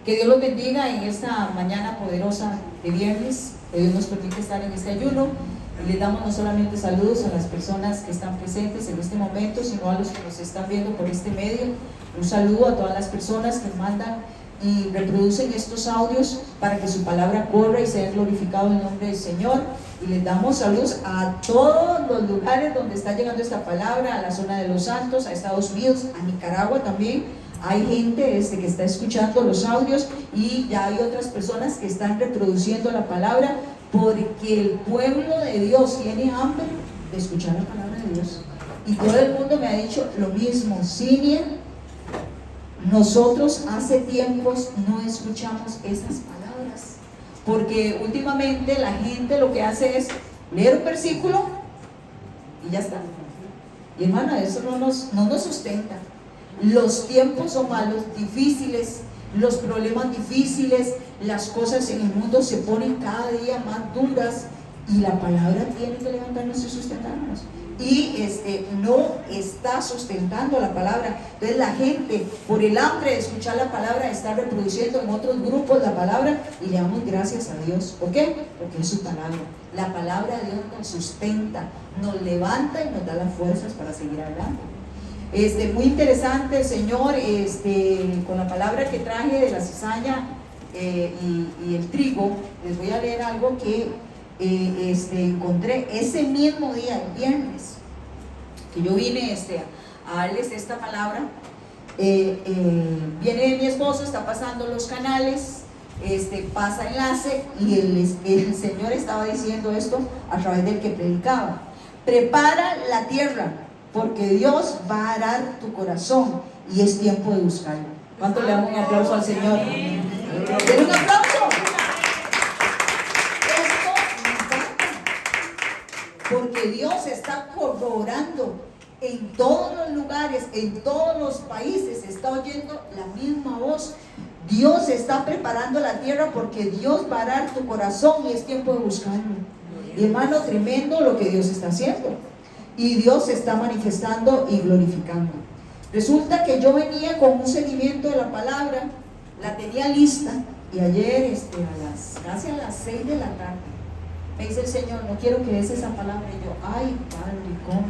Que Dios los bendiga en esta mañana poderosa de viernes, que Dios nos permite estar en este ayuno. Y les damos no solamente saludos a las personas que están presentes en este momento, sino a los que nos están viendo por este medio. Un saludo a todas las personas que mandan y reproducen estos audios para que su palabra corra y sea glorificado en el nombre del Señor. Y les damos saludos a todos los lugares donde está llegando esta palabra, a la zona de Los Santos, a Estados Unidos, a Nicaragua también. Hay gente que está escuchando los audios y ya hay otras personas que están reproduciendo la palabra, porque el pueblo de Dios tiene hambre de escuchar la palabra de Dios. Y todo el mundo me ha dicho lo mismo: Cinia, nosotros hace tiempos no escuchamos esas palabras, porque últimamente la gente lo que hace es leer un versículo y ya está. Y hermana, eso no nos sustenta. Los tiempos son malos, difíciles, los problemas difíciles, las cosas en el mundo se ponen cada día más duras, y la palabra tiene que levantarnos y sustentarnos. Y no está sustentando la palabra. Entonces la gente, por el hambre de escuchar la palabra, está reproduciendo en otros grupos la palabra, y le damos gracias a Dios. ¿Por qué? Porque es su palabra. La palabra de Dios nos sustenta, nos levanta y nos da las fuerzas para seguir adelante. Muy interesante, Señor, con la palabra que traje de la cizaña y el trigo. Les voy a leer algo que encontré ese mismo día, el viernes, que yo vine a darles esta palabra. Viene mi esposo, está pasando los canales, pasa enlace, y el Señor estaba diciendo esto a través del que predicaba: prepara la tierra, porque Dios va a arar tu corazón y es tiempo de buscarlo. ¿Cuánto le damos un aplauso al Señor? ¡Den un aplauso! Esto me encanta, porque Dios está corroborando en todos los lugares, en todos los países, se está oyendo la misma voz. Dios está preparando la tierra porque Dios va a arar tu corazón y es tiempo de buscarlo. Y hermano, tremendo lo que Dios está haciendo. Y Dios se está manifestando y glorificando. Resulta que yo venía con un seguimiento de la palabra, la tenía lista, y ayer casi a las 6 de la tarde me dice el Señor: no quiero que des esa palabra. Y yo: ay, Padre, ¿cómo?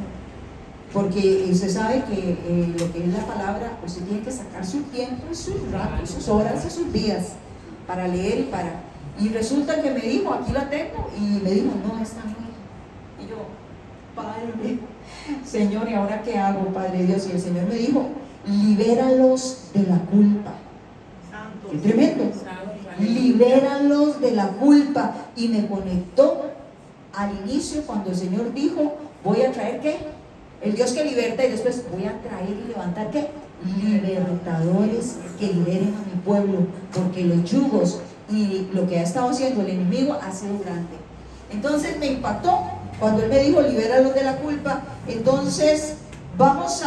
Porque usted sabe que lo que es la palabra, usted tiene que sacar su tiempo, sus ratos, sus horas y sus días para leer y resulta que me dijo: aquí la tengo, y me dijo: no, esta no. Y yo: Padre, Señor, ¿y ahora qué hago, Padre Dios? Y el Señor me dijo: libéralos de la culpa. ¡Qué tremendo! Libéralos de la culpa. Y me conectó al inicio cuando el Señor dijo: voy a traer ¿qué? El Dios que liberta, y después voy a traer y levantar ¿qué? Libertadores que liberen a mi pueblo, porque los yugos y lo que ha estado haciendo el enemigo ha sido grande. Entonces me impactó cuando Él me dijo: libéralos de la culpa. Entonces vamos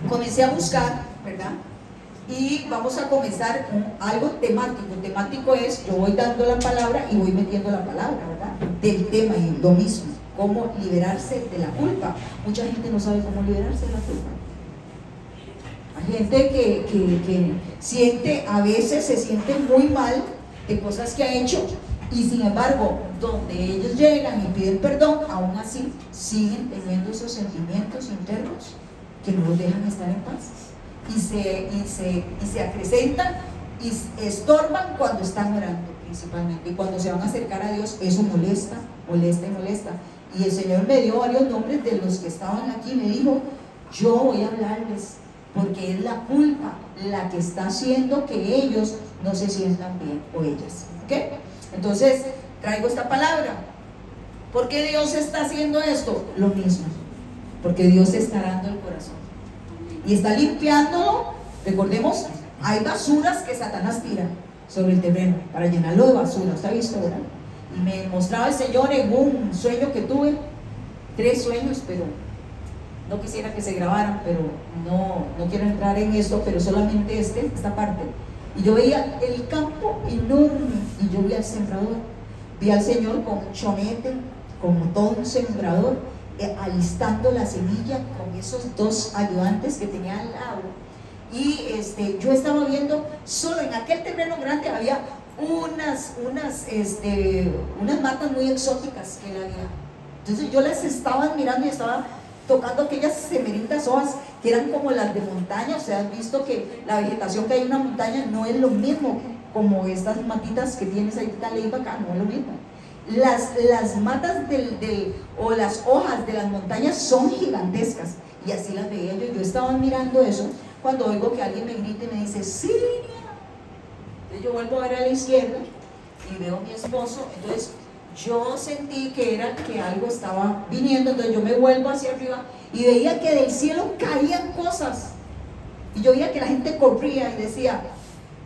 comencé a buscar, ¿verdad? Y vamos a comenzar con algo temático. Temático es, yo voy dando la palabra y voy metiendo la palabra, ¿verdad? Del tema, y lo mismo, cómo liberarse de la culpa. Mucha gente no sabe cómo liberarse de la culpa. Hay gente que siente, a veces se siente muy mal de cosas que ha hecho, y sin embargo, donde ellos llegan y piden perdón, aún así siguen teniendo esos sentimientos internos que no los dejan estar en paz, y se acrecentan y estorban cuando están orando, principalmente, y cuando se van a acercar a Dios, eso molesta. Y el Señor me dio varios nombres de los que estaban aquí. Me dijo: yo voy a hablarles, porque es la culpa la que está haciendo que ellos no se sientan bien, o ellas, ¿ok? Entonces traigo esta palabra. ¿Por qué Dios está haciendo esto? Lo mismo, porque Dios está arando el corazón y está limpiándolo. Recordemos, hay basuras que Satanás tira sobre el terreno para llenarlo de basura. ¿Usted ha visto, verdad? Y me mostraba el Señor en un sueño que tuve, 3 sueños, pero no quisiera que se grabaran, pero no quiero entrar en esto, pero solamente esta parte. Y yo veía el campo enorme, y yo vi al sembrador, vi al Señor con un chonete, como todo un sembrador, alistando la semilla con esos 2 ayudantes que tenía al lado. y yo estaba viendo, solo en aquel terreno grande había unas matas muy exóticas que él había. Entonces yo las estaba admirando y estaba tocando aquellas semerentas hojas que eran como las de montaña. O sea, has visto que la vegetación que hay en una montaña no es lo mismo como estas matitas que tienes ahí en acá, no es lo mismo. Las matas o las hojas de las montañas son gigantescas, y así las veía yo. Yo estaba mirando eso cuando oigo que alguien me grita y me dice Siria. Entonces yo vuelvo a ver a la izquierda y veo a mi esposo. Entonces yo sentí que era que algo estaba viniendo. Entonces yo me vuelvo hacia arriba y veía que del cielo caían cosas, y yo veía que la gente corría y decía,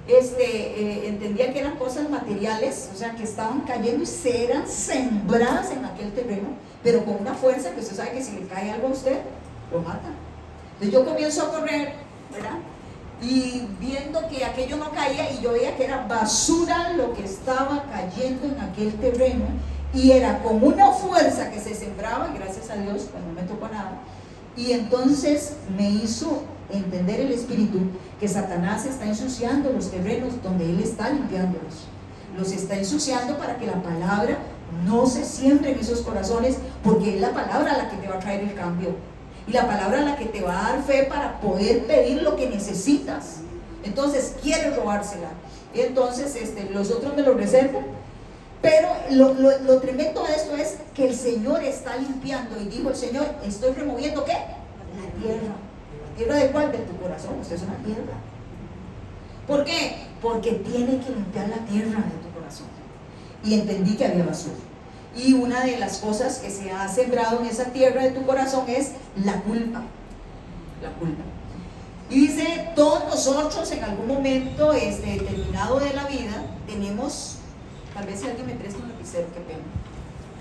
entendía que eran cosas materiales, o sea, que estaban cayendo y se eran sembradas en aquel terreno, pero con una fuerza que usted sabe que si le cae algo a usted, lo mata. Entonces yo comienzo a correr, ¿verdad? Y viendo que aquello no caía, y yo veía que era basura lo que estaba cayendo en aquel terreno, y era con una fuerza que se sembraba, y gracias a Dios, pues no me tocó nada. Y entonces me hizo entender el Espíritu que Satanás está ensuciando los terrenos donde él está limpiándolos. Los está ensuciando para que la palabra no se siembre en esos corazones, porque es la palabra la que te va a traer el cambio, y la palabra la que te va a dar fe para poder pedir lo que necesitas. Entonces quiere robársela, y entonces los otros me lo reservo. Pero lo tremendo de esto es que el Señor está limpiando, y dijo el Señor, estoy removiendo ¿qué? La tierra. ¿Tierra de cuál? De tu corazón. Usted es una tierra. ¿Por qué? Porque tiene que limpiar la tierra de tu corazón. Y entendí que había basura. Y una de las cosas que se ha sembrado en esa tierra de tu corazón es la culpa. La culpa. Y dice, todos nosotros en algún momento determinado de la vida tenemos, tal vez si alguien me presta un lapicero, qué pena.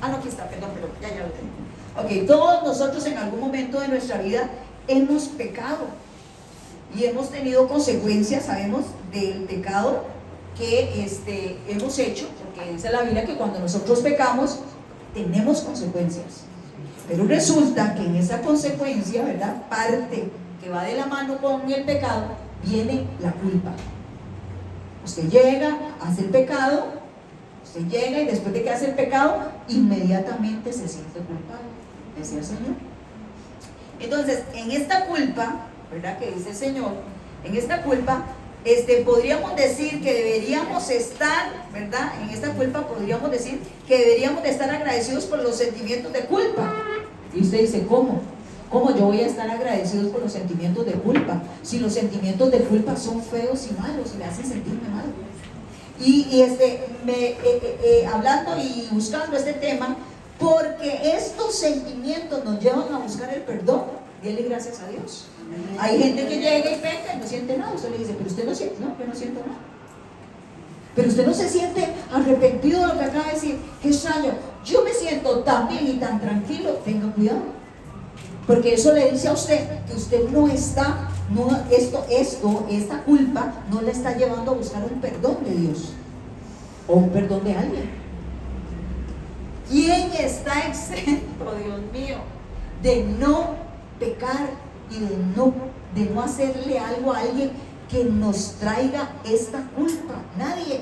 No, aquí está, perdón, ya lo tengo. Ok, todos nosotros en algún momento de nuestra vida hemos pecado y hemos tenido consecuencias, sabemos, del pecado que hemos hecho, porque dice la Biblia que cuando nosotros pecamos tenemos consecuencias. Pero resulta que en esa consecuencia, ¿verdad?, parte que va de la mano con el pecado, viene la culpa. Usted llega, hace el pecado, usted llega y después de que hace el pecado, inmediatamente se siente culpable, decía el Señor. Entonces, en esta culpa, ¿verdad?, que dice el Señor, en esta culpa, podríamos decir que deberíamos estar, ¿verdad?, en esta culpa podríamos decir que deberíamos de estar agradecidos por los sentimientos de culpa. Y usted dice, ¿cómo? ¿Cómo yo voy a estar agradecidos por los sentimientos de culpa? Si los sentimientos de culpa son feos y malos y me hacen sentirme mal. Hablando y buscando este tema, porque estos sentimientos nos llevan a buscar el perdón, dile gracias a Dios. Hay gente que llega y peca y no siente nada. Usted le dice, pero usted no siente, no, yo no siento nada. Pero usted no se siente arrepentido de lo que acaba de decir. Qué extraño, yo me siento tan bien y tan tranquilo. Tenga cuidado, porque eso le dice a usted que usted no está, esta culpa no le está llevando a buscar un perdón de Dios o un perdón de alguien. ¿Quién está exento, Dios mío, de no pecar y de no hacerle algo a alguien que nos traiga esta culpa? Nadie.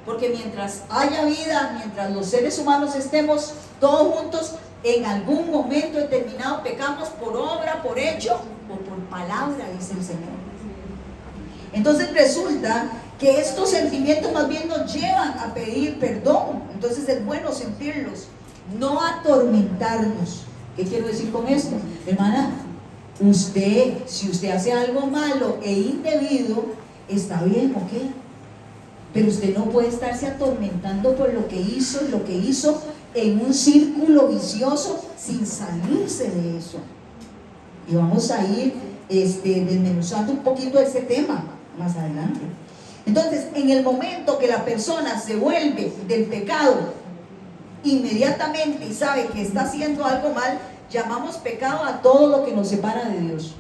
Porque mientras haya vida, mientras los seres humanos estemos todos juntos, en algún momento determinado pecamos por obra, por hecho o por palabra, dice el Señor. Entonces resulta que estos sentimientos más bien nos llevan a pedir perdón. Entonces es bueno sentirlos, no atormentarnos. ¿Qué quiero decir con esto? Hermana, si usted hace algo malo e indebido, está bien, ok, pero usted no puede estarse atormentando por lo que hizo en un círculo vicioso sin salirse de eso. Y vamos a ir desmenuzando un poquito ese tema más adelante. Entonces, en el momento que la persona se vuelve del pecado inmediatamente y sabe que está haciendo algo mal, llamamos pecado a todo lo que nos separa de Dios.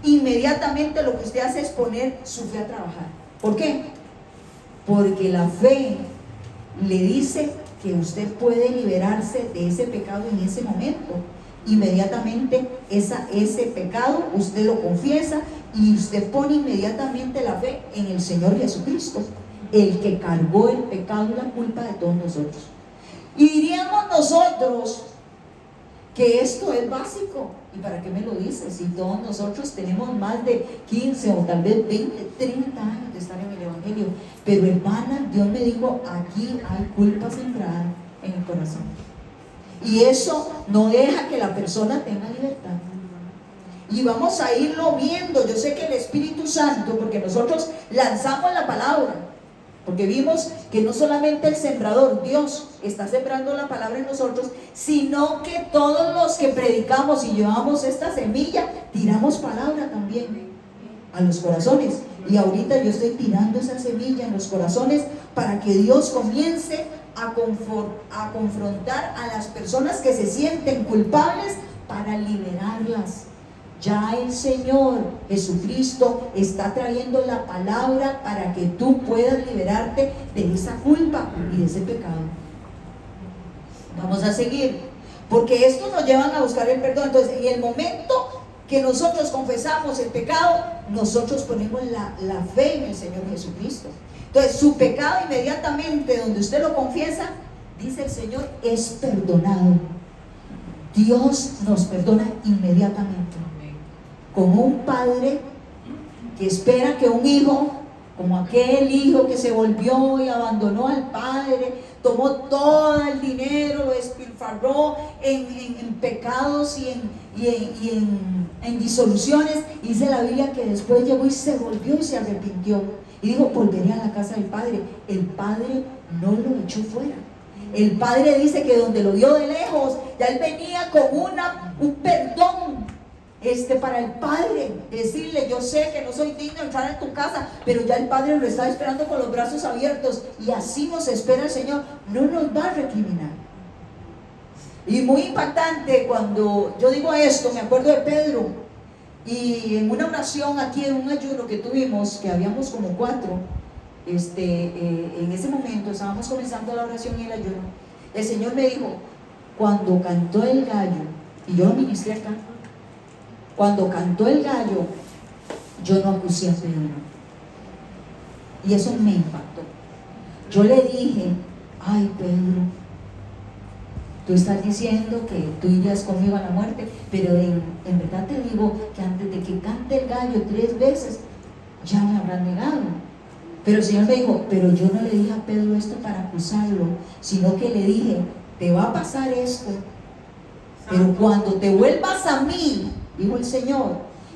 Inmediatamente lo que usted hace es poner su fe a trabajar. ¿Por qué? Porque la fe le dice que usted puede liberarse de ese pecado en ese momento. Inmediatamente ese pecado usted lo confiesa y usted pone inmediatamente la fe en el Señor Jesucristo, el que cargó el pecado y la culpa de todos nosotros. Y diríamos nosotros que esto es básico. ¿Y para qué me lo dice? Si todos nosotros tenemos más de 15 o tal vez 20, 30 años de estar en el Evangelio. Pero hermana, Dios me dijo, aquí hay culpa sembrada en el corazón. Y eso no deja que la persona tenga libertad. Y vamos a irlo viendo. Yo sé que el Espíritu Santo, porque nosotros lanzamos la palabra, porque vimos que no solamente el sembrador, Dios, está sembrando la palabra en nosotros, sino que todos los que predicamos y llevamos esta semilla, tiramos palabra también a los corazones. Y ahorita yo estoy tirando esa semilla en los corazones para que Dios comience a confrontar a las personas que se sienten culpables, para liberarlas. Ya el Señor Jesucristo está trayendo la palabra para que tú puedas liberarte de esa culpa y de ese pecado. Vamos a seguir, porque esto nos lleva a buscar el perdón. Entonces, en el momento que nosotros confesamos el pecado, nosotros ponemos la fe en el Señor Jesucristo. Entonces, su pecado inmediatamente donde usted lo confiesa, dice el Señor, es perdonado. Dios nos perdona inmediatamente. Como un padre que espera que un hijo, como aquel hijo que se volvió y abandonó al padre, tomó todo el dinero, lo despilfarró en pecados y en disoluciones, y dice la Biblia que después llegó y se volvió y se arrepintió y dijo, volveré a la casa del padre. El padre no lo echó fuera. El padre dice que donde lo vio de lejos, ya él venía con un perdón para el padre, decirle, yo sé que no soy digno de entrar en tu casa, pero ya el padre lo está esperando con los brazos abiertos. Y así nos espera el Señor, no nos va a recriminar. Y muy impactante cuando yo digo esto, me acuerdo de Pedro, y en una oración aquí, en un ayuno que tuvimos, que habíamos como 4, en ese momento estábamos comenzando la oración y el ayuno. El Señor me dijo, cuando cantó el gallo, y yo lo ministré acá, cuando cantó el gallo, yo no acusé a Pedro. Y eso me impactó. Yo le dije, ay Pedro, tú estás diciendo que tú irías conmigo a la muerte, pero en verdad te digo que antes de que cante el gallo 3 veces, ya me habrán negado. Pero el Señor me dijo, pero yo no le dije a Pedro esto para acusarlo, sino que le dije, te va a pasar esto, pero cuando te vuelvas a mí, dijo el Señor,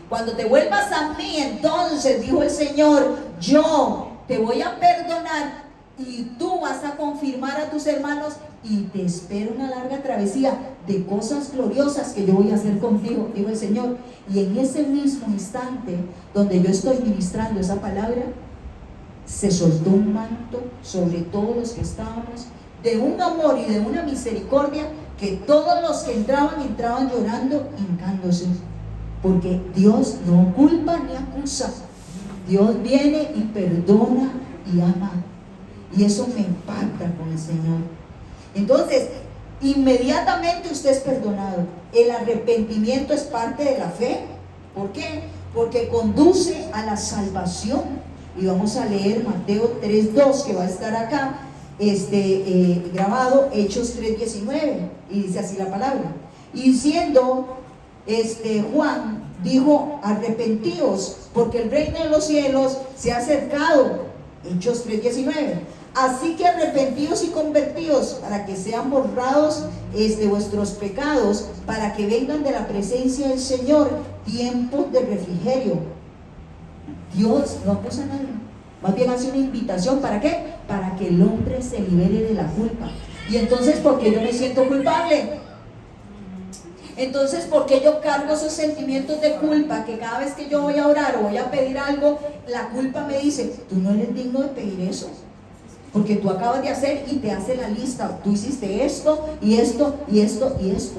cuando te vuelvas a mí, entonces, dijo el Señor, yo te voy a perdonar y tú vas a confirmar a tus hermanos y te espero una larga travesía de cosas gloriosas que yo voy a hacer contigo, dijo el Señor. Y en ese mismo instante donde yo estoy ministrando esa palabra, se soltó un manto sobre todos los que estábamos, de un amor y de una misericordia, que todos los que entraban llorando, hincándose, porque Dios no culpa ni acusa. Dios viene y perdona y ama, y eso me impacta con el Señor. Entonces, inmediatamente usted es perdonado. El arrepentimiento es parte de la fe. ¿Por qué? Porque conduce a la salvación. Y vamos a leer Mateo 3:2, que va a estar acá grabado, Hechos 3:19, y dice así la palabra. Y diciendo Juan, dijo, arrepentíos, porque el reino de los cielos se ha acercado. Hechos 3:19. Así que arrepentíos y convertíos, para que sean borrados vuestros pecados, para que vengan de la presencia del Señor tiempos de refrigerio. Dios no acusa a nadie, más bien hace una invitación. ¿Para qué? Para que el hombre se libere de la culpa. Y entonces, ¿por qué yo me siento culpable? Entonces, ¿por qué yo cargo esos sentimientos de culpa? Que cada vez que yo voy a orar o voy a pedir algo, la culpa me dice, tú no eres digno de pedir eso, porque tú acabas de hacer, y te hace la lista, tú hiciste esto y esto y esto y esto.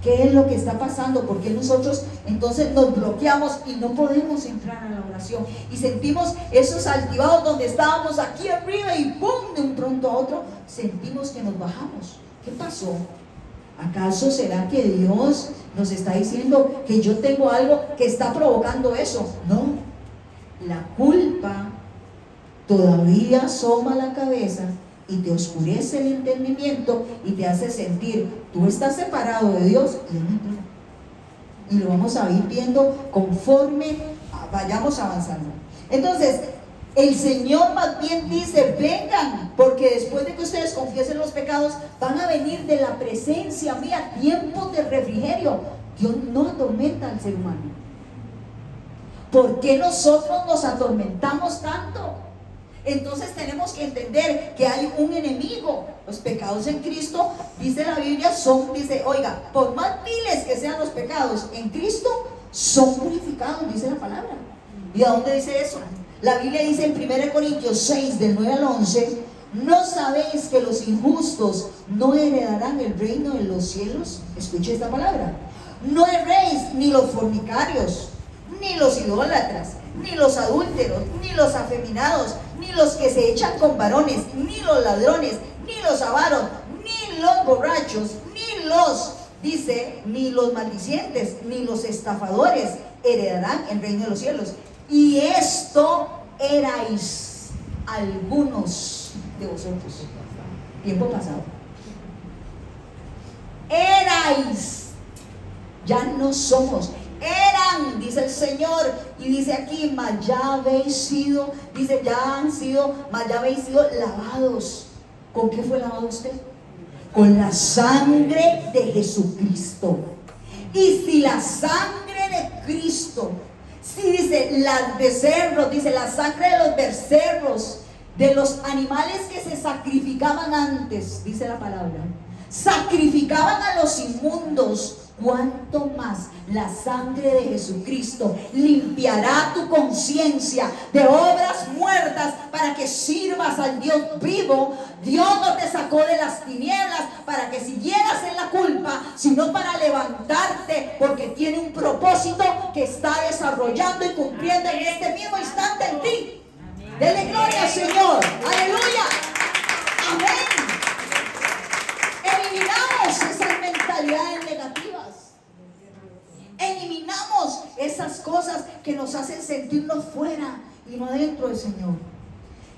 ¿Qué es lo que está pasando? Porque nosotros entonces nos bloqueamos y no podemos entrar a la oración, y sentimos esos altibados donde estábamos aquí arriba y ¡pum! De un pronto a otro sentimos que nos bajamos. ¿Qué pasó? ¿Acaso será que Dios nos está diciendo que yo tengo algo que está provocando eso? No, la culpa todavía asoma la cabeza y te oscurece el entendimiento y te hace sentir, tú estás separado de Dios, y es mentira. Y lo vamos a ir viendo conforme vayamos avanzando. Entonces, el Señor más bien dice, vengan, porque después de que ustedes confiesen los pecados, van a venir de la presencia mía tiempos de refrigerio. Dios no atormenta al ser humano. ¿Por qué nosotros nos atormentamos tanto? Entonces tenemos que entender que hay un enemigo. Los pecados en Cristo, dice la Biblia, dice, oiga, por más viles que sean los pecados en Cristo, son purificados, dice la palabra. ¿Y a dónde dice eso? La Biblia dice en 1 Corintios 6, del 9 al 11, ¿no sabéis que los injustos no heredarán el reino de los cielos? Escuche esta palabra. No erréis ni los fornicarios, ni los idólatras, ni los adúlteros, ni los afeminados, ni los que se echan con varones, ni los ladrones, ni los avaros, ni los borrachos, ni los maldicientes, ni los estafadores heredarán el reino de los cielos. Y esto erais algunos de vosotros. Tiempo pasado. Erais. Ya no somos. Eran, dice el Señor. Y dice aquí, mas ya habéis sido, dice, mas ya habéis sido lavados. ¿Con qué fue lavado usted? Con la sangre de Jesucristo. Y si la sangre de Cristo, si dice las becerros, dice la sangre de los becerros, de los animales que se sacrificaban antes, dice la palabra, sacrificaban a los inmundos, cuánto más la sangre de Jesucristo limpiará tu conciencia de obras muertas para que sirvas al Dios vivo. Dios no te sacó de las tinieblas para que siguieras en la culpa, sino para levantarte, porque tiene un propósito que está desarrollando y cumpliendo en este mismo instante en ti. Dele gloria al Señor. Aleluya. Amén. Eliminamos esas mentalidades negativas. Eliminamos esas cosas que nos hacen sentirnos fuera y no dentro del Señor.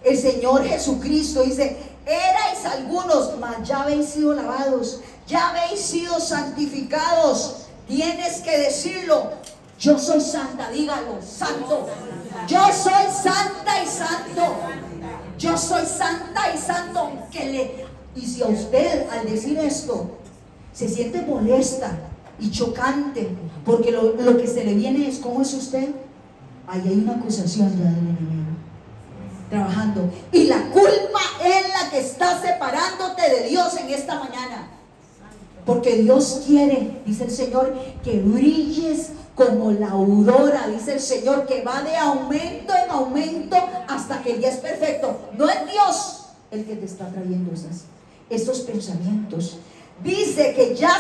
El Señor Jesucristo dice, erais algunos, mas ya habéis sido lavados, ya habéis sido santificados. Tienes que decirlo. Yo soy santa, dígalo, santo. Yo soy santa y santo. Yo soy santa y santo. Y si a usted al decir esto se siente molesta y chocante, porque lo que se le viene es ¿cómo es usted? Ahí hay una acusación ya del enemigo trabajando, y la culpa es la que está separándote de Dios en esta mañana, porque Dios quiere, dice el Señor, que brilles como la aurora, dice el Señor, que va de aumento en aumento hasta que el día es perfecto. No es Dios el que te está trayendo estos pensamientos. Dice que ya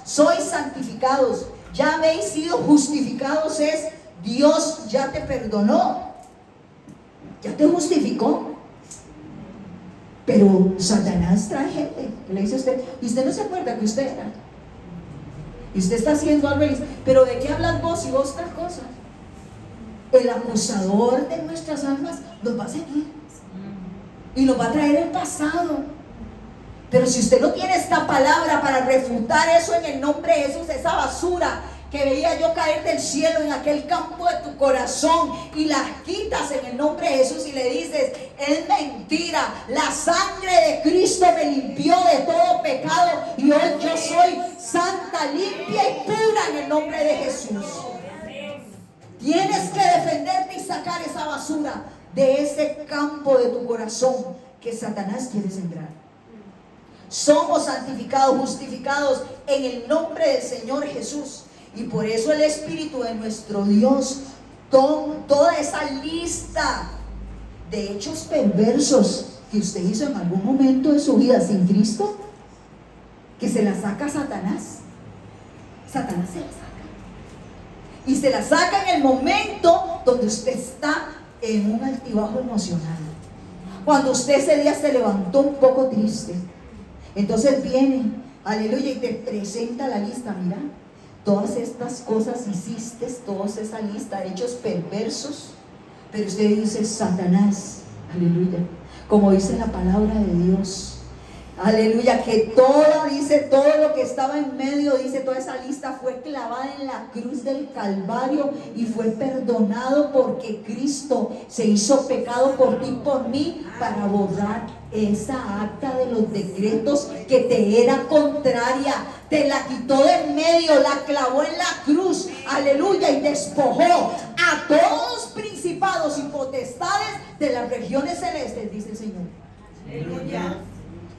sois santificados, ya habéis sido justificados. Es Dios ya te perdonó, ya te justificó. Pero Satanás trae gente que le dice a usted, y usted no se acuerda que usted era, y usted está haciendo algo y dice, pero ¿de qué hablas vos y vos tal cosa? El acusador de nuestras almas nos va a seguir y nos va a traer el pasado. Pero si usted no tiene esta palabra para refutar eso en el nombre de Jesús, esa basura que veía yo caer del cielo en aquel campo de tu corazón, y la quitas en el nombre de Jesús y le dices, es mentira, la sangre de Cristo me limpió de todo pecado y hoy yo soy santa, limpia y pura en el nombre de Jesús. Tienes que defenderte y sacar esa basura de ese campo de tu corazón que Satanás quiere sembrar. Somos santificados, justificados en el nombre del Señor Jesús. Y por eso el Espíritu de nuestro Dios, toda esa lista de hechos perversos que usted hizo en algún momento de su vida sin Cristo, que se la saca Satanás. Satanás se la saca. Y se la saca en el momento donde usted está en un altibajo emocional. Cuando usted ese día se levantó un poco triste. Entonces viene Aleluya, y te presenta la lista, mira, todas estas cosas hiciste, toda esa lista, hechos perversos, pero usted dice, Satanás, aleluya, como dice la palabra de Dios, aleluya, que dice, todo lo que estaba en medio, dice, toda esa lista fue clavada en la cruz del Calvario y fue perdonado porque Cristo se hizo pecado por ti y por mí para borrar esa acta de los decretos que te era contraria, te la quitó de en medio, la clavó en la cruz, aleluya, y despojó a todos los principados y potestades de las regiones celestes, dice el Señor. Aleluya.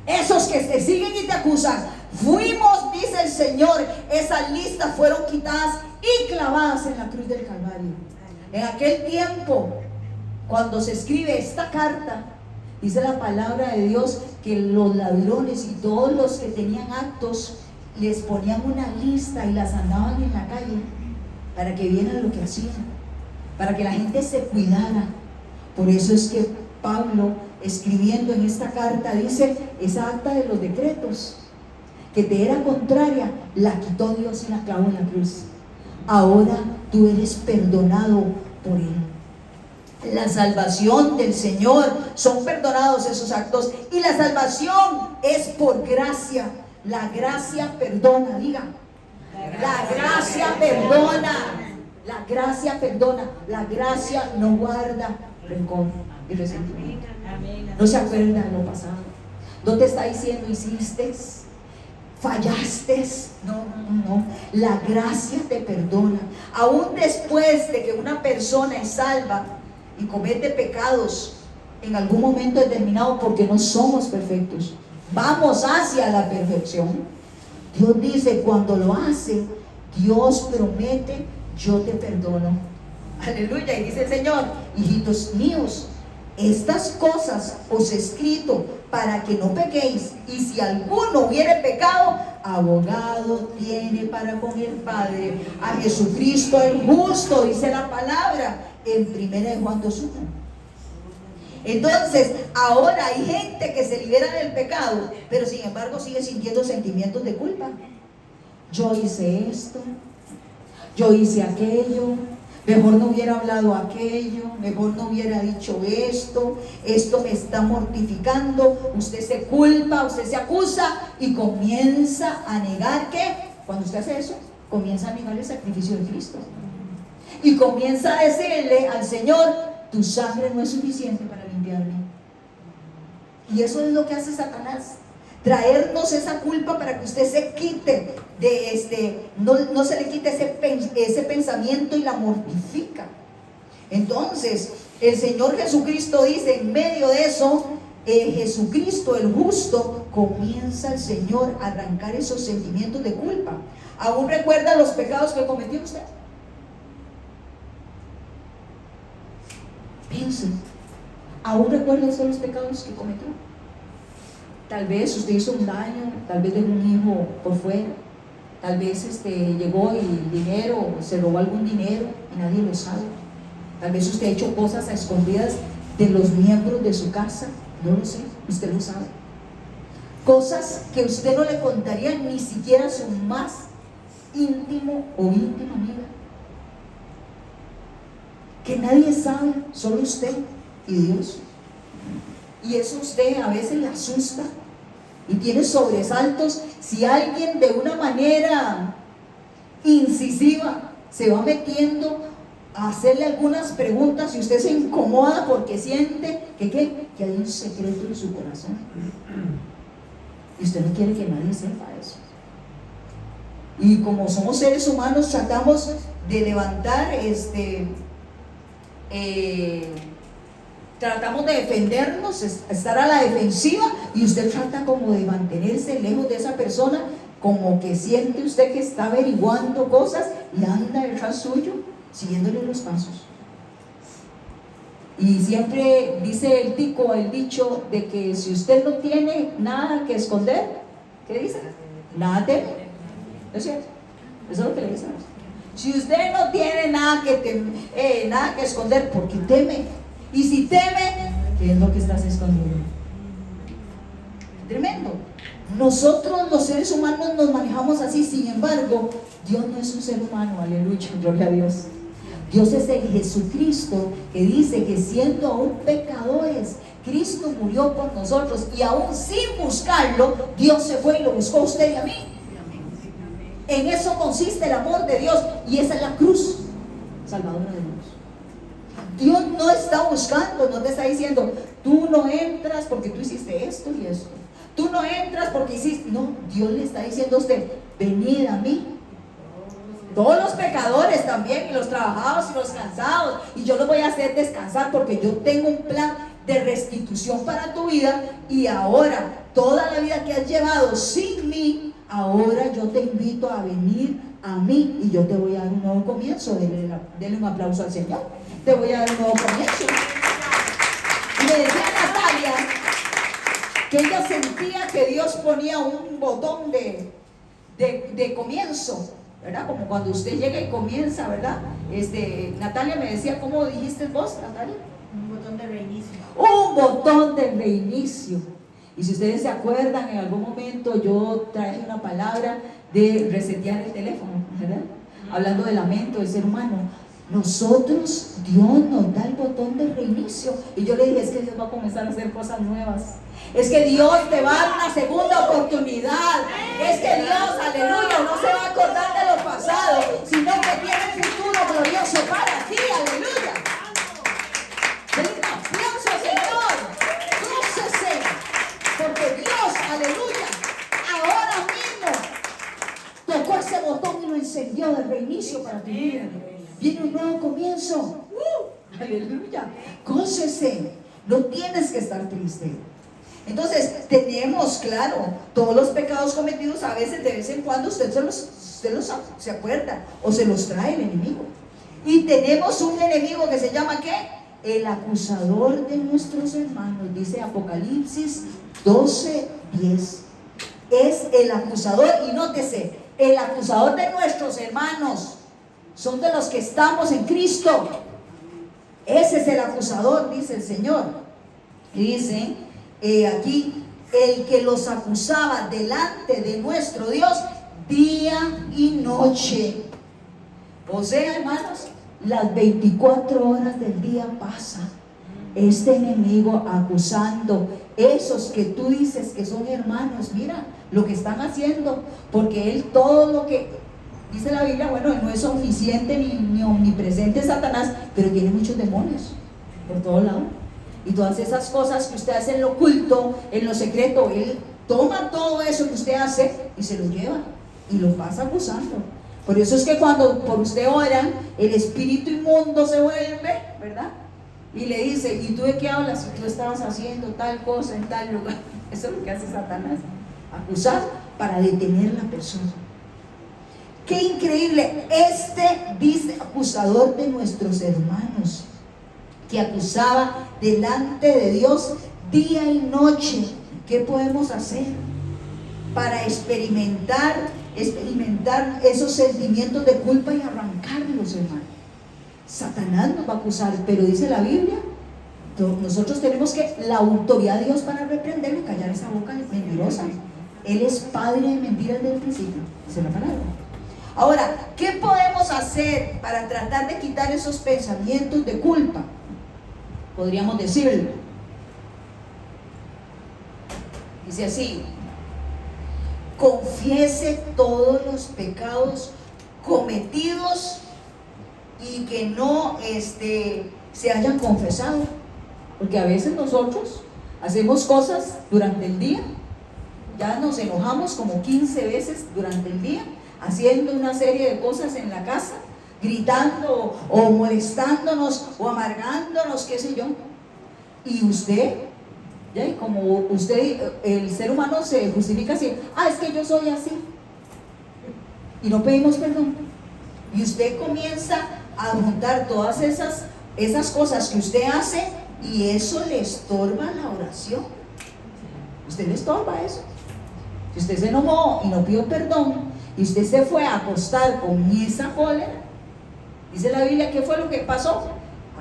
Esos que te siguen y te acusan, fuimos, dice el Señor, esas listas fueron quitadas y clavadas en la cruz del Calvario. En aquel tiempo, cuando se escribe esta carta, dice la palabra de Dios que los ladrones y todos los que tenían actos les ponían una lista y las andaban en la calle para que vieran lo que hacían, para que la gente se cuidara. Por eso es que Pablo, escribiendo en esta carta, dice, esa acta de los decretos que te era contraria, la quitó Dios y la clavó en la cruz. Ahora tú eres perdonado por Él. La salvación del Señor, son perdonados esos actos, y la salvación es por gracia. La gracia perdona, diga, la gracia perdona, la gracia perdona, la gracia no guarda rencor y resentimiento. No se acuerda de lo pasado, no te está diciendo hiciste, fallaste, no, la gracia te perdona, aún después de que una persona es salva y comete pecados en algún momento determinado, porque no somos perfectos, vamos hacia la perfección. Dios dice, cuando lo hace, Dios promete, yo te perdono. Aleluya, y dice el Señor, hijitos míos, estas cosas os he escrito para que no pequéis, y si alguno hubiere pecado, abogado tiene para con el Padre, a Jesucristo el justo, dice la palabra en 1 Juan 2:1. Entonces, ahora hay gente que se libera del pecado, pero sin embargo sigue sintiendo sentimientos de culpa. Yo hice esto, yo hice aquello, mejor no hubiera hablado aquello, mejor no hubiera dicho esto me está mortificando. Usted se culpa, usted se acusa y comienza a negar que, cuando usted hace eso, comienza a negar el sacrificio de Cristo y comienza a decirle al Señor, tu sangre no es suficiente para limpiarme. Y eso es lo que hace Satanás, traernos esa culpa para que usted se quite de no se le quite ese pensamiento y la mortifica. Entonces el Señor Jesucristo dice, en medio de eso, Jesucristo el justo, comienza el Señor a arrancar esos sentimientos de culpa. ¿Aún recuerda los pecados que cometió usted? Piense, ¿aún recuerda usted los pecados que cometió? Tal vez usted hizo un daño, tal vez dejó un hijo por fuera, tal vez llegó y el dinero, se robó algún dinero y nadie lo sabe. Tal vez usted ha hecho cosas a escondidas de los miembros de su casa, no lo sé, usted lo sabe. Cosas que usted no le contaría ni siquiera a su más íntimo o íntima amiga, que nadie sabe, solo usted y Dios. Y eso usted a veces le asusta y tiene sobresaltos si alguien de una manera incisiva se va metiendo a hacerle algunas preguntas y usted se incomoda porque siente que hay un secreto en su corazón y usted no quiere que nadie sepa eso. Y como somos seres humanos, tratamos de levantar tratamos de defendernos, estar a la defensiva, y usted trata como de mantenerse lejos de esa persona, como que siente usted que está averiguando cosas y anda detrás suyo, siguiéndole los pasos. Y siempre dice el dicho de que si usted no tiene nada que esconder, ¿qué dice? Nada teme. ¿No es cierto? Eso es lo que le dicen. Si usted no tiene nada que esconder, ¿por qué teme? Y si teme, ¿qué es lo que estás escondiendo? Tremendo. Nosotros los seres humanos nos manejamos así. Sin embargo, Dios no es un ser humano, aleluya, gloria a Dios. Dios es el Jesucristo que dice que siendo aún pecadores, Cristo murió por nosotros, y aún sin buscarlo, Dios se fue y lo buscó a usted y a mí. En eso consiste el amor de Dios, y esa es la cruz salvadora de Dios. Dios no está buscando, no te está diciendo, tú no entras porque tú hiciste esto y esto. Tú no entras porque hiciste, no, Dios le está diciendo a usted, venid a mí. Todos los pecadores también, y los trabajados y los cansados, y yo los voy a hacer descansar porque yo tengo un plan de restitución para tu vida. Y ahora, toda la vida que has llevado sin mí, ahora yo te invito a venir a mí y yo te voy a dar un nuevo comienzo. Denle un aplauso al Señor. Te voy a dar un nuevo comienzo. Y me decía Natalia que ella sentía que Dios ponía un botón de comienzo, ¿verdad? Como cuando usted llega y comienza, ¿verdad? Natalia me decía, ¿cómo dijiste vos, Natalia? Un botón de reinicio. Un botón de reinicio. Y si ustedes se acuerdan, en algún momento yo traje una palabra de resetear el teléfono, ¿verdad? Hablando del lamento del ser humano. Nosotros, Dios nos da el botón de reinicio. Y yo le dije, es que Dios va a comenzar a hacer cosas nuevas. Es que Dios te va a dar una segunda oportunidad. Es que Dios, aleluya, no se va a acordar de lo pasado, sino que tiene un futuro glorioso para ti, aleluya. Denle un aplauso, Señor. Gócese, porque Dios, aleluya, ahora mismo tocó ese botón y lo encendió de reinicio para tu vida. Viene un nuevo comienzo. Aleluya. Gócese. No tienes que estar triste. Entonces, tenemos, claro, todos los pecados cometidos. A veces, de vez en cuando, usted se acuerda o se los trae el enemigo. Y tenemos un enemigo que se llama ¿qué? El acusador de nuestros hermanos. Dice Apocalipsis 12:10. Es el acusador, y nótese, el acusador de nuestros hermanos. Son de los que estamos en Cristo. Ese es el acusador, dice el Señor. Y dice aquí, el que los acusaba delante de nuestro Dios día y noche. O sea, hermanos, las 24 horas del día pasan este enemigo acusando esos que tú dices que son hermanos. Mira lo que están haciendo, porque él todo lo que dice la Biblia, bueno, no es omnisciente ni omnipresente Satanás, pero tiene muchos demonios por todos lados. Y todas esas cosas que usted hace en lo oculto, en lo secreto, él toma todo eso que usted hace y se lo lleva y lo pasa acusando. Por eso es que cuando por usted oran, el espíritu inmundo se vuelve, ¿verdad? Y le dice, ¿y tú de qué hablas? Si tú estabas haciendo tal cosa en tal lugar. Eso es lo que hace Satanás, acusar para detener a la persona. Qué increíble, dice acusador de nuestros hermanos, que acusaba delante de Dios día y noche. ¿Qué podemos hacer para experimentar esos sentimientos de culpa y arrancarlos, hermano? Satanás nos va a acusar, pero dice la Biblia, nosotros tenemos la autoridad de Dios para reprenderlo y callar esa boca mentirosa. Él es padre de mentiras desde el principio, dice la palabra. Ahora, ¿qué podemos hacer para tratar de quitar esos pensamientos de culpa? Podríamos decirlo. Dice así: confiese todos los pecados cometidos y que no se hayan confesado. Porque a veces nosotros hacemos cosas durante el día, ya nos enojamos como 15 veces durante el día, haciendo una serie de cosas en la casa, gritando o molestándonos o amargándonos, qué sé yo. Y usted, ¿ya? Como usted, el ser humano se justifica así: es que yo soy así, y no pedimos perdón. Y usted comienza a juntar todas esas cosas que usted hace, y eso le estorba la oración. Usted le estorba eso. Si usted se enojó y no pidió perdón, y usted se fue a acostar con esa cólera, dice la Biblia, ¿qué fue lo que pasó?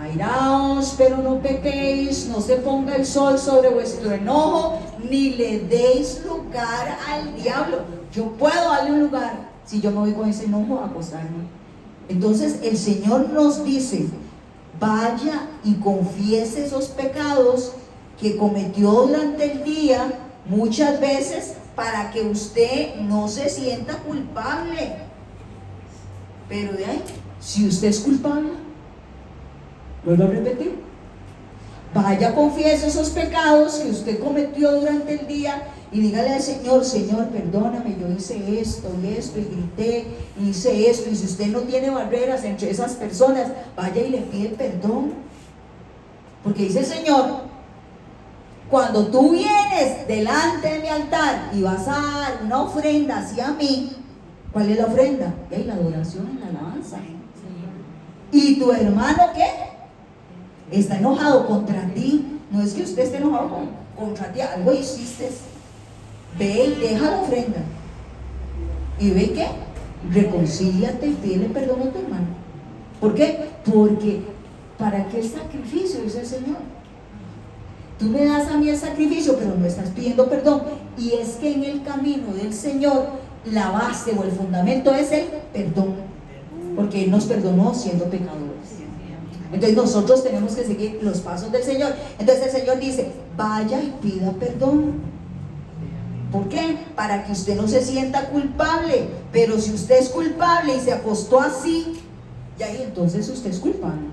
airaos, pero no pequéis, no se ponga el sol sobre vuestro enojo, ni le deis lugar al diablo. Yo puedo darle un lugar si yo me voy con ese enojo a acostarme. Entonces el Señor nos dice, vaya y confiese esos pecados que cometió durante el día, muchas veces, para que usted no se sienta culpable. Pero de ahí, si usted es culpable, vuelvo a repetir, vaya, confiese esos pecados que usted cometió durante el día y dígale al Señor, Señor, perdóname, yo hice esto y esto y grité, y hice esto. Y si usted no tiene barreras entre esas personas, vaya y le pide perdón, porque dice el Señor, cuando tú vienes delante de mi altar y vas a dar una ofrenda hacia mí, ¿cuál es la ofrenda? Y la adoración, la alabanza. ¿Y tu hermano qué? Está enojado contra ti. No es que usted esté enojado contra ti, algo hiciste. Ve y deja la ofrenda. ¿Y ve qué? Reconcíliate y pídele perdón a tu hermano. ¿Por qué? Porque ¿para qué el sacrificio? Dice el Señor. Tú me das a mí el sacrificio, pero no estás pidiendo perdón. Y es que en el camino del Señor, la base o el fundamento es el perdón, porque Él nos perdonó siendo pecadores. Entonces nosotros tenemos que seguir los pasos del Señor. Entonces el Señor dice, vaya y pida perdón. ¿Por qué? Para que usted no se sienta culpable. Pero si usted es culpable y se acostó así, y ahí entonces usted es culpable.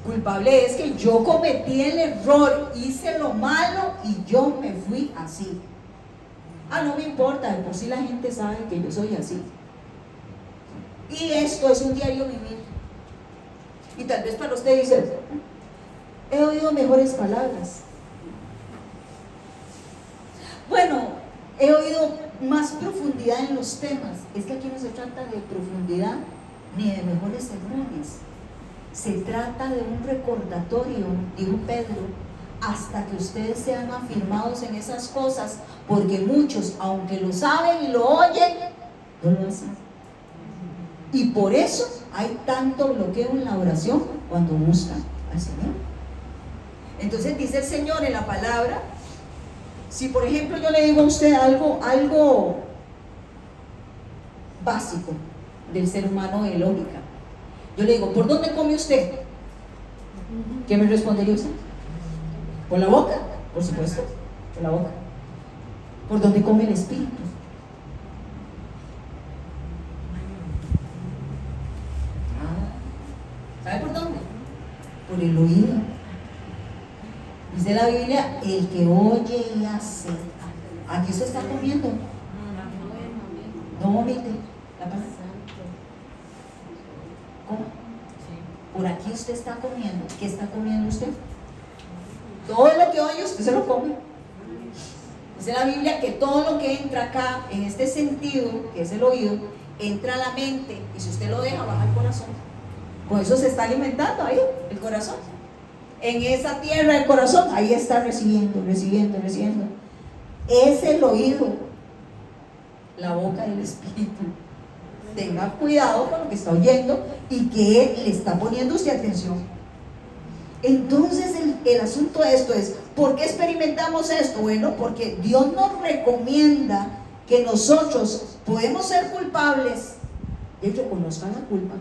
Culpable es que yo cometí el error, hice lo malo y yo me fui así. No me importa, de por sí la gente sabe que yo soy así. Y esto es un diario vivir. Y tal vez para usted dice, he oído mejores palabras. Bueno, he oído más profundidad en los temas. Es que aquí no se trata de profundidad ni de mejores sermones. Se trata de un recordatorio, dijo Pedro, hasta que ustedes sean afirmados en esas cosas, porque muchos, aunque lo saben y lo oyen, no lo hacen. Y por eso hay tanto bloqueo en la oración cuando buscan al Señor. Entonces dice el Señor en la palabra, si por ejemplo yo le digo a usted algo básico del ser humano de lógica, yo le digo, ¿por dónde come usted? ¿Qué me respondería usted? ¿Por la boca? Por supuesto, por la boca. ¿Por dónde come el espíritu? ¿Sabe por dónde? Por el oído. Dice la Biblia, el que oye y hace. Aquí usted está comiendo. No vomite. La palabra. ¿Cómo? Por aquí usted está comiendo. ¿Qué está comiendo usted? Todo lo que oye usted se lo come. Dice la Biblia que todo lo que entra acá, en este sentido, que es el oído, entra a la mente, y si usted lo deja, baja al corazón. Con eso se está alimentando ahí, el corazón. En esa tierra del corazón, ahí está recibiendo. Es el oído, la boca del espíritu. Tenga cuidado con lo que está oyendo y que le está poniendo usted atención. Entonces el asunto de esto es, ¿por qué experimentamos esto? Bueno, porque Dios nos recomienda que nosotros podemos ser culpables. Él reconozca la culpa.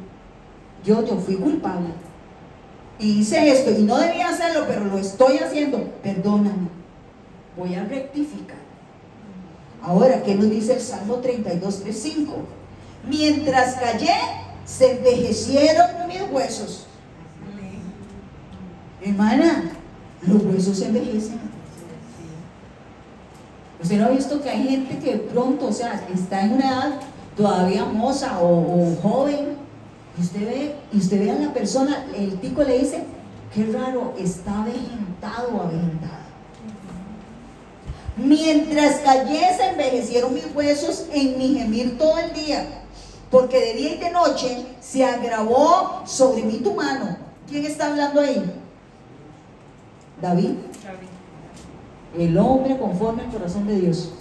Yo fui culpable y hice esto y no debía hacerlo, pero lo estoy haciendo. Perdóname, voy a rectificar. Ahora, ¿qué nos dice el Salmo 32:3-5? Mientras callé, se envejecieron mis huesos. Hermana, los huesos se envejecen. ¿Usted no ha visto que hay gente que de pronto, o sea, está en una edad todavía moza o joven, y usted ve a la persona, el tico le dice, qué raro, está avejentado o avejentada? Mientras callé, se envejecieron mis huesos en mi gemir todo el día, porque de día y de noche se agravó sobre mí tu mano. ¿Quién está hablando ahí? David. El hombre conforme al corazón de Dios.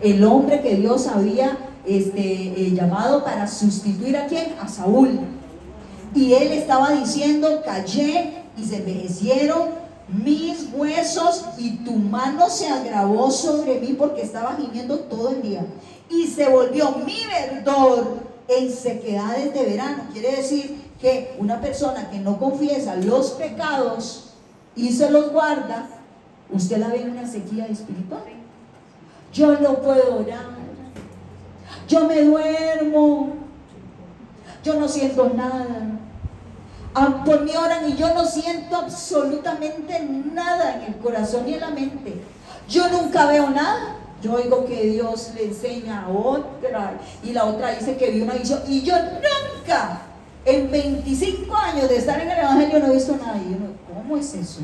El hombre que Dios había llamado para sustituir ¿a quién? A Saúl. Y él estaba diciendo: callé y se envejecieron mis huesos, y tu mano se agravó sobre mí, porque estaba gimiendo todo el día, y se volvió mi verdor en sequedades de verano. Quiere decir que una persona que no confiesa los pecados y se los guarda, usted la ve en una sequía espiritual. Yo no puedo orar, yo me duermo, yo no siento nada. Por mí oran y yo no siento absolutamente nada en el corazón y en la mente. Yo nunca veo nada. Yo oigo que Dios le enseña a otra, y la otra dice que vio una visión, y yo nunca, en 25 años de estar en el Evangelio, no he visto nada. Y yo no, ¿cómo es eso?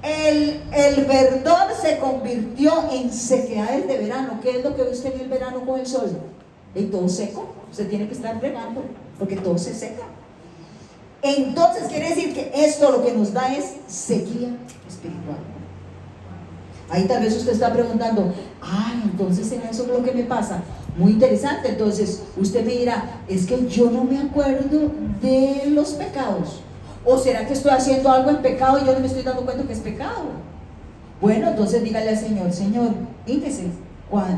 El verdor se convirtió en sequedades de verano. ¿Qué es lo que ve usted en el verano con el sol? Y todo seco. Usted tiene que estar regando, porque todo se seca. Entonces quiere decir que esto lo que nos da es sequía espiritual. Ahí tal vez usted está preguntando: entonces ¿será eso lo que me pasa? Muy interesante. Entonces usted me dirá: es que yo no me acuerdo de los pecados. ¿O será que estoy haciendo algo en pecado y yo no me estoy dando cuenta que es pecado? Bueno, entonces dígale al Señor: Señor, fíjese,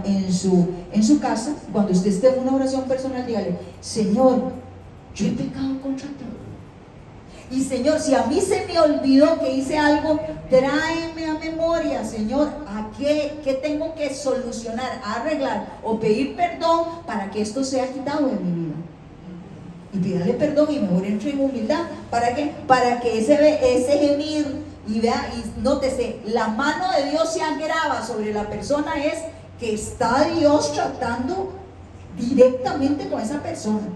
en su casa, cuando usted esté en una oración personal, dígale: Señor, yo he pecado contra ti. Y Señor, si a mí se me olvidó que hice algo, tráeme a memoria, Señor, a qué tengo que solucionar, arreglar o pedir perdón para que esto sea quitado de mi vida. Y pídale perdón, y mejor entre en humildad. ¿Para qué? Para que ese gemir, y vea, y nótese, la mano de Dios se agrava sobre la persona, es que está Dios tratando directamente con esa persona.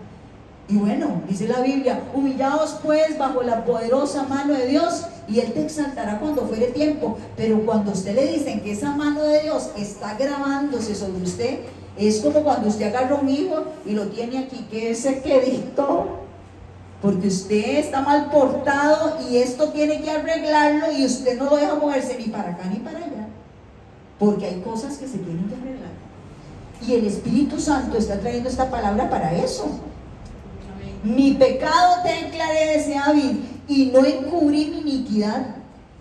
Y bueno, dice la Biblia: humillaos pues bajo la poderosa mano de Dios, y Él te exaltará cuando fuere tiempo. Pero cuando usted le dicen que esa mano de Dios está gravándose sobre usted, es como cuando usted agarra un hijo y lo tiene aquí, que ese quedito, porque usted está mal portado y esto tiene que arreglarlo, y usted no lo deja moverse ni para acá ni para allá, porque hay cosas que se tienen que arreglar. Y el Espíritu Santo está trayendo esta palabra para eso. Mi pecado te declaré, decía David, y no encubrí mi iniquidad.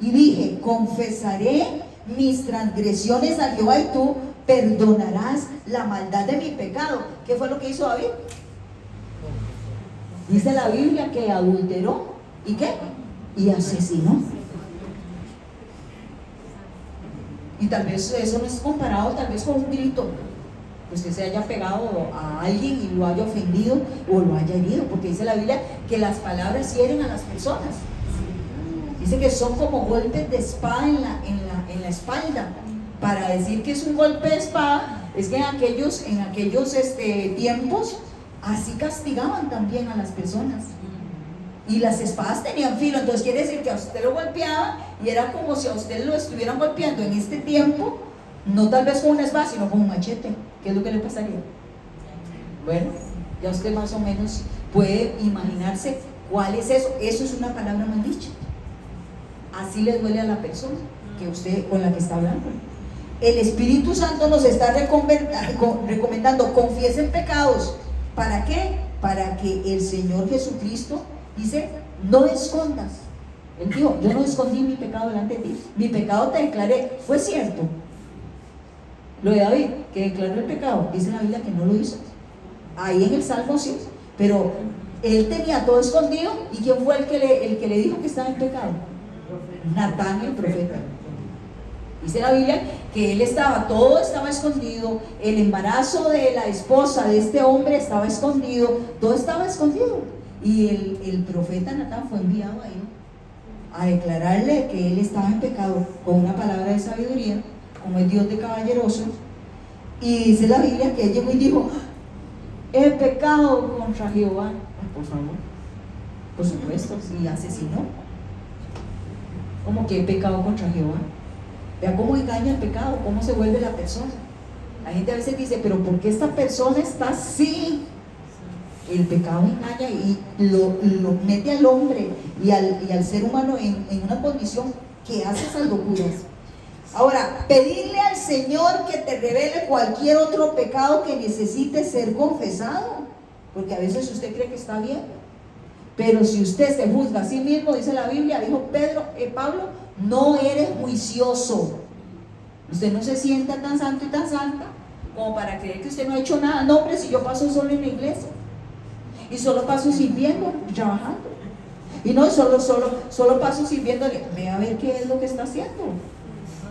Y dije: confesaré mis transgresiones a Jehová, y tú perdonarás la maldad de mi pecado. ¿Qué fue lo que hizo David? Dice la Biblia que adulteró, ¿y qué? Y asesinó. Y tal vez eso no es comparado tal vez con un grito, pues que se haya pegado a alguien y lo haya ofendido o lo haya herido, porque dice la Biblia que las palabras hieren a las personas. Dice que son como golpes de espada en la espalda. Para decir que es un golpe de espada, es que en aquellos tiempos así castigaban también a las personas, y las espadas tenían filo. Entonces quiere decir que a usted lo golpeaban y era como si a usted lo estuvieran golpeando en este tiempo, no tal vez con una espada, sino con un machete. ¿Qué es lo que le pasaría? Bueno, ya usted más o menos puede imaginarse cuál es eso. Eso es una palabra mal dicha. Así le duele a la persona que usted, con la que está hablando. El Espíritu Santo nos está recomendando: confiesen pecados. ¿Para qué? Para que el Señor Jesucristo dice: no escondas. Él dijo: yo no escondí mi pecado delante de ti, mi pecado te declaré. Fue cierto lo de David, que declaró el pecado. Dice la Biblia que no lo hizo. Ahí en el Salmo sí, pero él tenía todo escondido. ¿Y quién fue el que le dijo que estaba en pecado? Natán, el profeta. Dice la Biblia que todo estaba escondido. El embarazo de la esposa de este hombre estaba escondido, todo estaba escondido. Y el profeta Natán fue enviado ahí a declararle que él estaba en pecado, con una palabra de sabiduría, como es Dios de caballeroso. Y dice la Biblia que él llegó y dijo: he pecado contra Jehová. Por favor, por supuesto, y asesinó. ¿Cómo que he pecado contra Jehová? Vea cómo engaña el pecado, cómo se vuelve la persona. La gente a veces dice: pero ¿por qué esta persona está así? El pecado engaña y lo mete al hombre y al ser humano en una condición que hace esas locuras. Ahora, pedirle al Señor que te revele cualquier otro pecado que necesite ser confesado, porque a veces usted cree que está bien Pero si usted se juzga a sí mismo, dice la Biblia, dijo Pablo, no eres juicioso. Usted no se sienta tan santo y tan santa como para creer que usted no ha hecho nada. No, hombre, si yo paso solo en la iglesia y solo paso sirviendo y trabajando, y no solo paso sirviéndole, ve a ver qué es lo que está haciendo.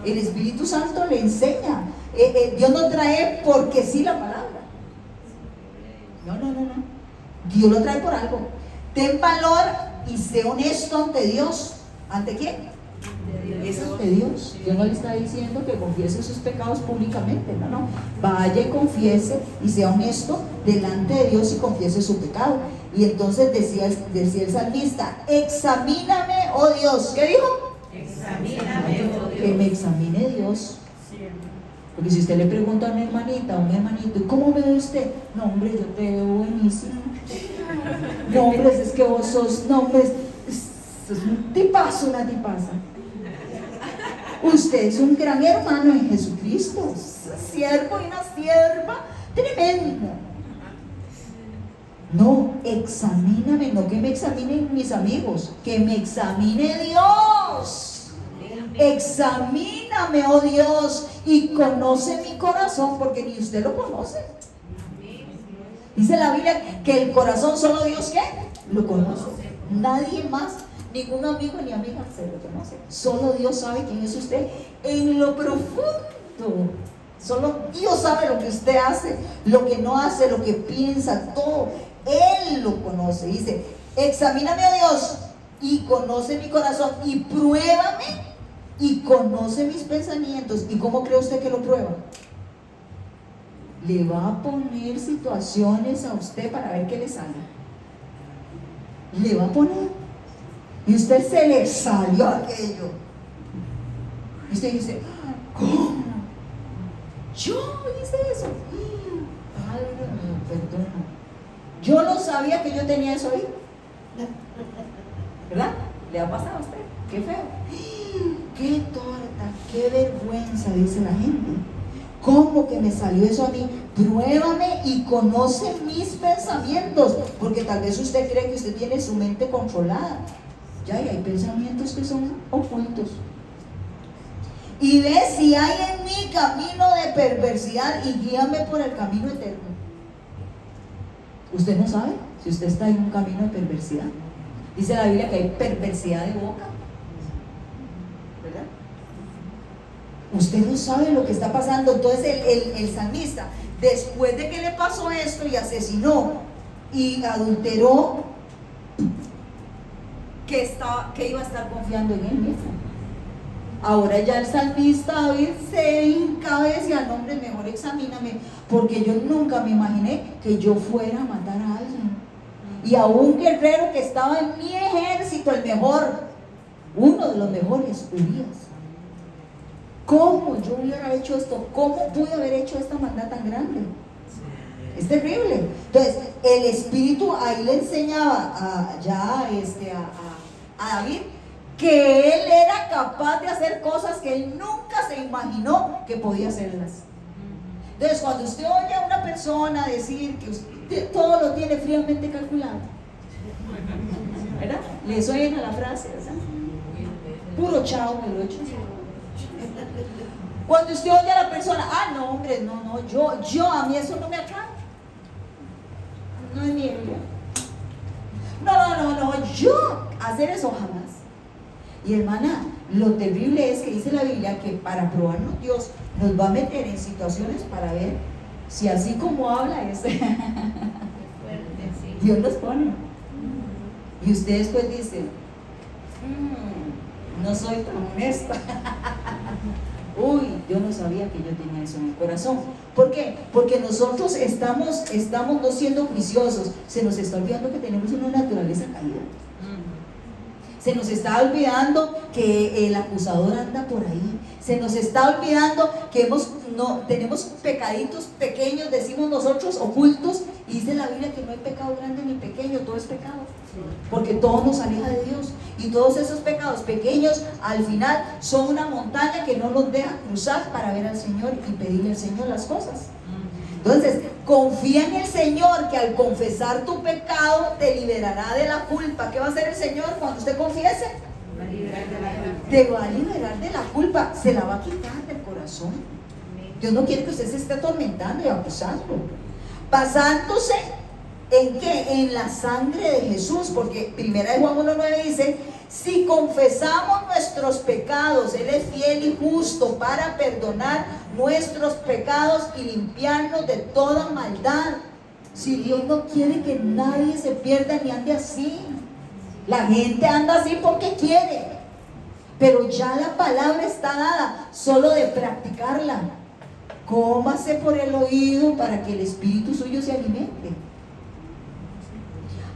El Espíritu Santo le enseña. Dios no trae porque sí la palabra. No. Dios lo trae por algo. Ten valor y sé honesto ante Dios. ¿Ante quién? Es ante Dios. Dios no le está diciendo que confiese sus pecados públicamente, no. Vaya y confiese y sea honesto delante de Dios y confiese su pecado. Y entonces decía el salmista, examíname, oh Dios. ¿Qué dijo? Examíname, oh Dios. Que me examine Dios. Porque si usted le pregunta a una hermanita o un hermanito, ¿y cómo me ve usted? No, hombre, yo te veo buenísimo. No, hombre, es que vos sos, no, hombre, es un tipazo, una tipaza. Usted es un gran hermano en Jesucristo, siervo y una sierva tremendo. No, examíname, no que me examinen mis amigos, que me examine Dios. Examíname, oh Dios, y conoce mi corazón, porque ni usted lo conoce. Dice la Biblia que el corazón solo Dios, ¿qué? Lo conoce. Nadie más, ningún amigo ni amiga se lo conoce. Solo Dios sabe quién es usted en lo profundo. Solo Dios sabe lo que usted hace, lo que no hace, lo que piensa, todo. Él lo conoce. Dice, examíname, oh Dios, y conoce mi corazón, y pruébame y conoce mis pensamientos. ¿Y cómo cree usted que lo prueba? Le va a poner situaciones a usted para ver qué le sale. Le va a poner. Y usted se le salió aquello. Y usted dice, ¿cómo? Yo hice eso. Padre, me perdona. Yo no sabía que yo tenía eso ahí. ¿Verdad? ¿Le ha pasado a usted? Qué feo. Qué torta, qué vergüenza, dice la gente. ¿Cómo que me salió eso a mí? Pruébame y conoce mis pensamientos, porque tal vez usted cree que usted tiene su mente controlada. Ya, y hay pensamientos que son ocultos. Y ve si hay en mí camino de perversidad y guíame por el camino eterno. Usted no sabe si usted está en un camino de perversidad. Dice la Biblia que hay perversidad de boca. ¿Verdad? Usted no sabe lo que está pasando. Entonces el salmista, después de que le pasó esto y asesinó y adulteró, que iba a estar confiando en él mismo. Ahora ya el salmista David se encabeza, no, hombre, mejor examíname, porque yo nunca me imaginé que yo fuera a matar a alguien. Y a un guerrero que estaba en mi ejército, el mejor, uno de los mejores, Urias. ¿Cómo yo hubiera hecho esto? ¿Cómo pude haber hecho esta maldad tan grande? Es terrible. Entonces, el Espíritu ahí le enseñaba a David que él era capaz de hacer cosas que él nunca se imaginó que podía hacerlas. Entonces, cuando usted oye a una persona decir que usted todo lo tiene fríamente calculado, ¿verdad? Le suena la frase, ¿verdad? Puro chao me lo he hecho. Cuando usted oye a la persona, no, hombre, no, yo a mí eso no me atrae. No es mi Biblia. No, yo hacer eso jamás. Y hermana, lo terrible es que dice la Biblia que para probarnos Dios nos va a meter en situaciones para ver si así como habla Dios los pone. Y usted después dice, no soy tan honesta. Uy, yo no sabía que yo tenía eso en el corazón. ¿Por qué? Porque nosotros estamos no siendo juiciosos. Se nos está olvidando que tenemos una naturaleza caída. Se nos está olvidando que el acusador anda por ahí. Se nos está olvidando que tenemos pecaditos pequeños, decimos nosotros, ocultos. Y dice la Biblia que no hay pecado grande ni pequeño, todo es pecado. Porque todo nos aleja de Dios. Y todos esos pecados pequeños al final son una montaña que no nos deja cruzar para ver al Señor y pedirle al Señor las cosas. Entonces, Confía en el Señor, que al confesar tu pecado te liberará de la culpa. ¿Qué va a hacer el Señor cuando usted confiese? Te va a liberar de la culpa, se la va a quitar del corazón. Dios no quiere que usted se esté atormentando y acusando, basándose ¿en qué? En la sangre de Jesús, porque 1 Juan 1:9 dice: si confesamos nuestros pecados, Él es fiel y justo para perdonar nuestros pecados y limpiarnos de toda maldad. Si Dios no quiere que nadie se pierda ni ande así. La gente anda así porque quiere, pero ya la palabra está dada, solo de practicarla. Cómase por el oído para que el espíritu suyo se alimente.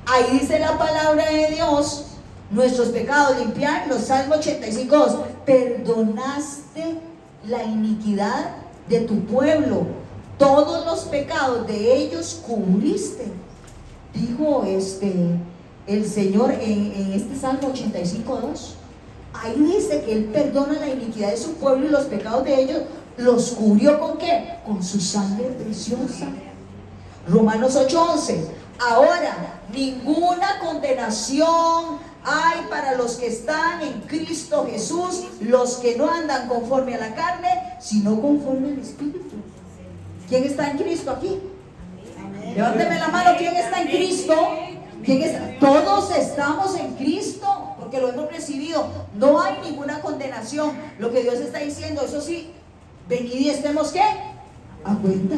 Ahí dice la palabra de Dios, nuestros pecados limpiarlos. Salmo 85:2, perdonaste la iniquidad de tu pueblo, todos los pecados de ellos cubriste. Dijo el Señor en este Salmo 85:2. Ahí dice que Él perdona la iniquidad de su pueblo y los pecados de ellos los cubrió ¿con qué? Con su sangre preciosa. Romanos 8:11, ahora ninguna condenación hay para los que están en Cristo Jesús, los que no andan conforme a la carne, sino conforme al Espíritu. ¿Quién está en Cristo aquí? Levánteme la mano. ¿Quién está en Cristo? ¿Quién está? Todos estamos en Cristo, porque lo hemos recibido. No hay ninguna condenación. Lo que Dios está diciendo, eso sí, venid y estemos ¿qué? A cuenta.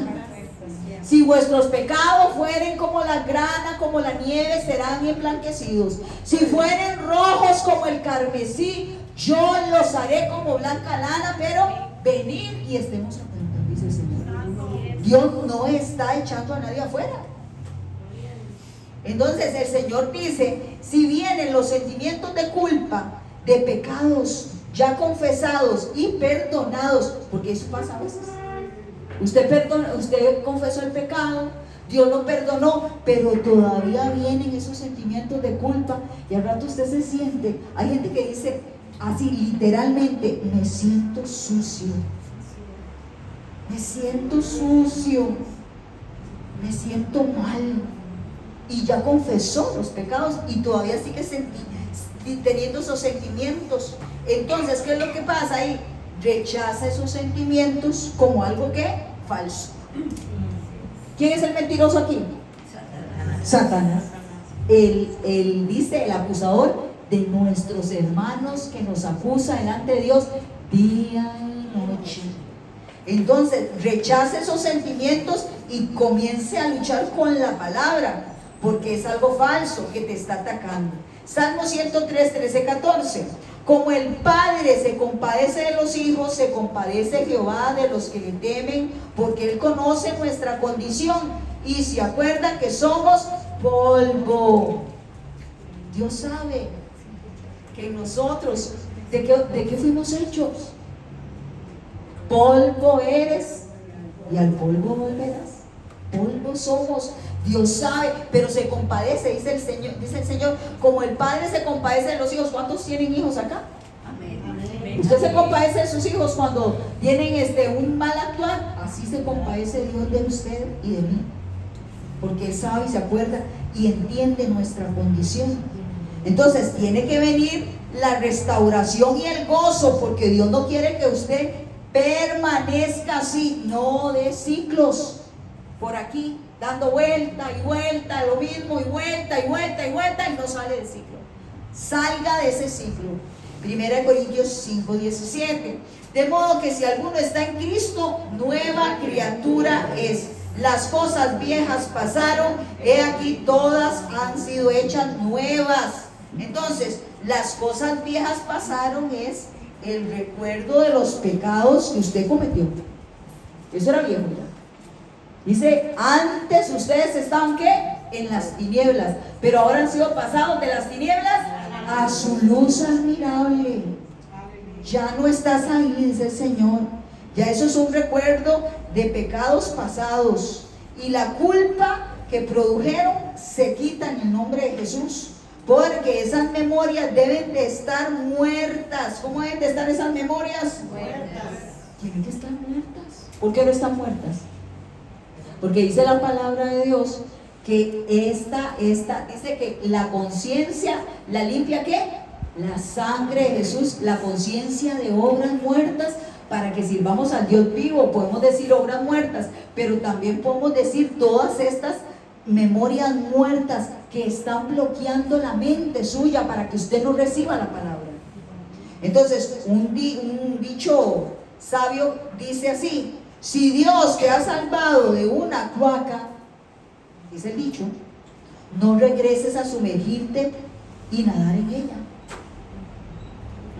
Si vuestros pecados fueren como la grana, como la nieve, serán emblanquecidos. Si fueren rojos como el carmesí, yo los haré como blanca lana. Pero venid y estemos a cuenta, dice el Señor. Dios no está echando a nadie afuera. Entonces el Señor dice, si vienen los sentimientos de culpa, de pecados ya confesados y perdonados, porque eso pasa a veces. Usted confesó el pecado, Dios lo perdonó, pero todavía vienen esos sentimientos de culpa y al rato usted se siente. Hay gente que dice así literalmente: me siento sucio, me siento sucio, me siento mal. Y ya confesó los pecados y todavía sigue teniendo esos sentimientos. Entonces, ¿qué es lo que pasa ahí? Rechaza esos sentimientos como algo que falso. ¿Quién es el mentiroso aquí? Satanás. Él dice, el acusador de nuestros hermanos, que nos acusa delante de Dios día y noche. Entonces rechace esos sentimientos y comience a luchar con la palabra, porque es algo falso que te está atacando. Salmo 103, 13, 14. Como el Padre se compadece de los hijos, se compadece Jehová de los que le temen, porque Él conoce nuestra condición y se acuerda que somos polvo. Dios sabe que nosotros, ¿de qué fuimos hechos? Polvo eres y al polvo volverás. Polvo somos. Dios sabe, pero se compadece, dice el Señor, como el Padre se compadece de los hijos. ¿Cuántos tienen hijos acá? Amén. Usted se compadece de sus hijos cuando tienen un mal actuar. Así se compadece Dios de usted y de mí, porque Él sabe y se acuerda y entiende nuestra condición. Entonces tiene que venir la restauración y el gozo, porque Dios no quiere que usted permanezca así, no de ciclos por aquí, dando vuelta y vuelta, lo mismo, y vuelta y vuelta y vuelta, y no sale del ciclo. Salga de ese ciclo. 1 Corintios 5, 17. De modo que si alguno está en Cristo, nueva criatura es. Las cosas viejas pasaron, he aquí todas han sido hechas nuevas. Entonces, las cosas viejas pasaron es el recuerdo de los pecados que usted cometió. Eso era viejo ya. Dice, antes ustedes estaban ¿qué? En las tinieblas, pero ahora han sido pasados de las tinieblas a su luz admirable. Ya no estás ahí, dice el Señor. Ya eso es un recuerdo de pecados pasados, y la culpa que produjeron se quita en el nombre de Jesús, porque esas memorias deben de estar muertas. ¿Cómo deben de estar esas memorias? Muertas. Tienen que estar muertas. ¿Por qué no están muertas? Porque dice la palabra de Dios que dice que la conciencia la limpia, ¿qué? La sangre de Jesús, la conciencia de obras muertas, para que sirvamos al Dios vivo. Podemos decir obras muertas, pero también podemos decir todas estas memorias muertas que están bloqueando la mente suya para que usted no reciba la palabra. Entonces, un dicho sabio dice así: si Dios te ha salvado de una cloaca, dice el dicho, no regreses a sumergirte y nadar en ella.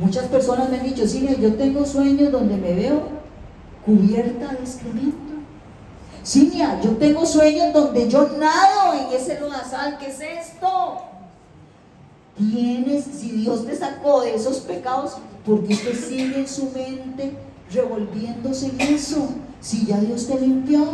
Muchas personas me han dicho: Cinia, yo tengo sueños donde me veo cubierta de excremento. Cinia, yo tengo sueños donde yo nado en ese lodazal. ¿Qué es esto? Si Dios te sacó de esos pecados, ¿por qué usted sigue en su mente revolviéndose en eso? Si ya Dios te limpió.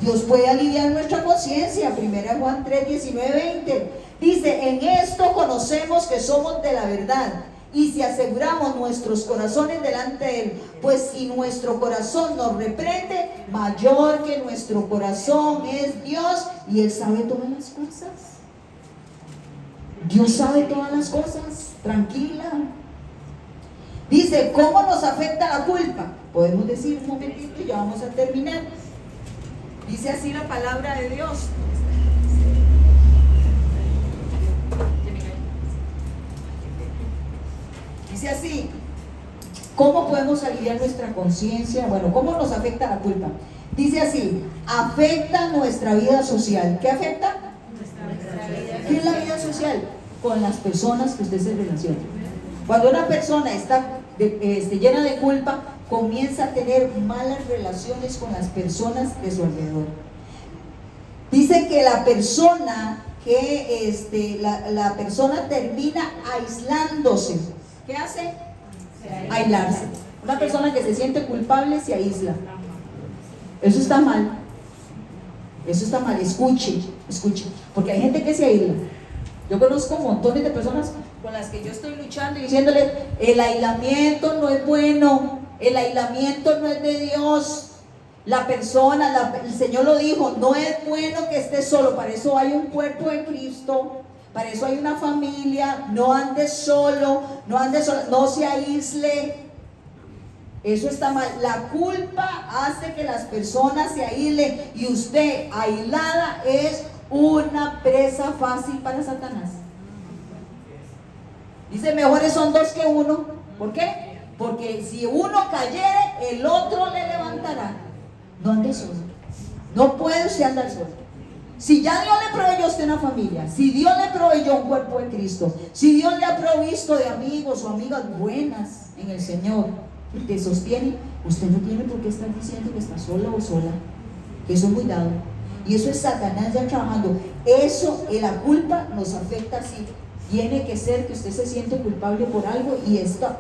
Dios puede aliviar nuestra conciencia. 1 Juan 3, 19, 20 dice: en esto conocemos que somos de la verdad, y si aseguramos nuestros corazones delante de Él, pues si nuestro corazón nos reprende, mayor que nuestro corazón es Dios, y Él sabe todas las cosas. Dios sabe todas las cosas. Tranquila. Dice: ¿cómo nos afecta la culpa? Podemos decir un momentito y ya vamos a terminar. Dice así la palabra de Dios. Dice así: ¿cómo podemos aliviar nuestra conciencia? Bueno, ¿cómo nos afecta la culpa? Dice así: afecta nuestra vida social. ¿Qué afecta? ¿Qué es la vida social? Con las personas que usted se relaciona. Cuando una persona está llena de culpa, comienza a tener malas relaciones con las personas de su alrededor. Dice que la persona la persona termina aislándose. ¿Qué hace? Aislarse. Una persona que se siente culpable se aísla. Eso está mal. Eso está mal. Escuche, porque hay gente que se aísla. Yo conozco montones de personas con las que yo estoy luchando y diciéndoles: el aislamiento no es bueno, el aislamiento no es de Dios. La persona, el Señor lo dijo, no es bueno que estés solo. Para eso hay un cuerpo en Cristo, para eso hay una familia. No andes solo, no se aísle. Eso está mal. La culpa hace que las personas se aíslen, y usted aislada es una presa fácil para Satanás. Dice: mejores son dos que uno. ¿Por qué? Porque si uno cayere, el otro le levantará. No ande solo. No puede usted andar solo. Si ya Dios le proveyó a usted una familia, si Dios le proveyó un cuerpo de Cristo, si Dios le ha provisto de amigos o amigas buenas en el Señor que te sostienen, usted no tiene por qué estar diciendo que está sola o sola. Que eso es muy dado. Y eso es Satanás ya trabajando. Eso, la culpa nos afecta así. Tiene que ser que usted se siente culpable por algo, y estos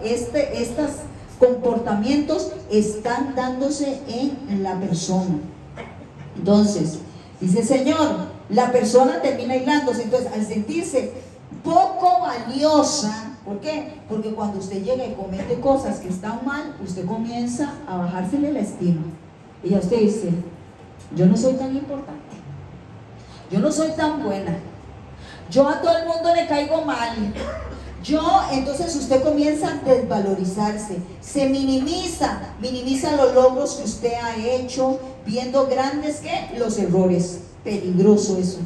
comportamientos están dándose en la persona. Entonces, dice el Señor, la persona termina aislándose. Entonces, al sentirse poco valiosa, ¿por qué? Porque cuando usted llega y comete cosas que están mal, usted comienza a bajársele la estima. Y ya usted dice: yo no soy tan importante, yo no soy tan buena, yo a todo el mundo le caigo mal. Entonces usted comienza a desvalorizarse, se minimiza los logros que usted ha hecho, viendo grandes los errores. Peligroso eso.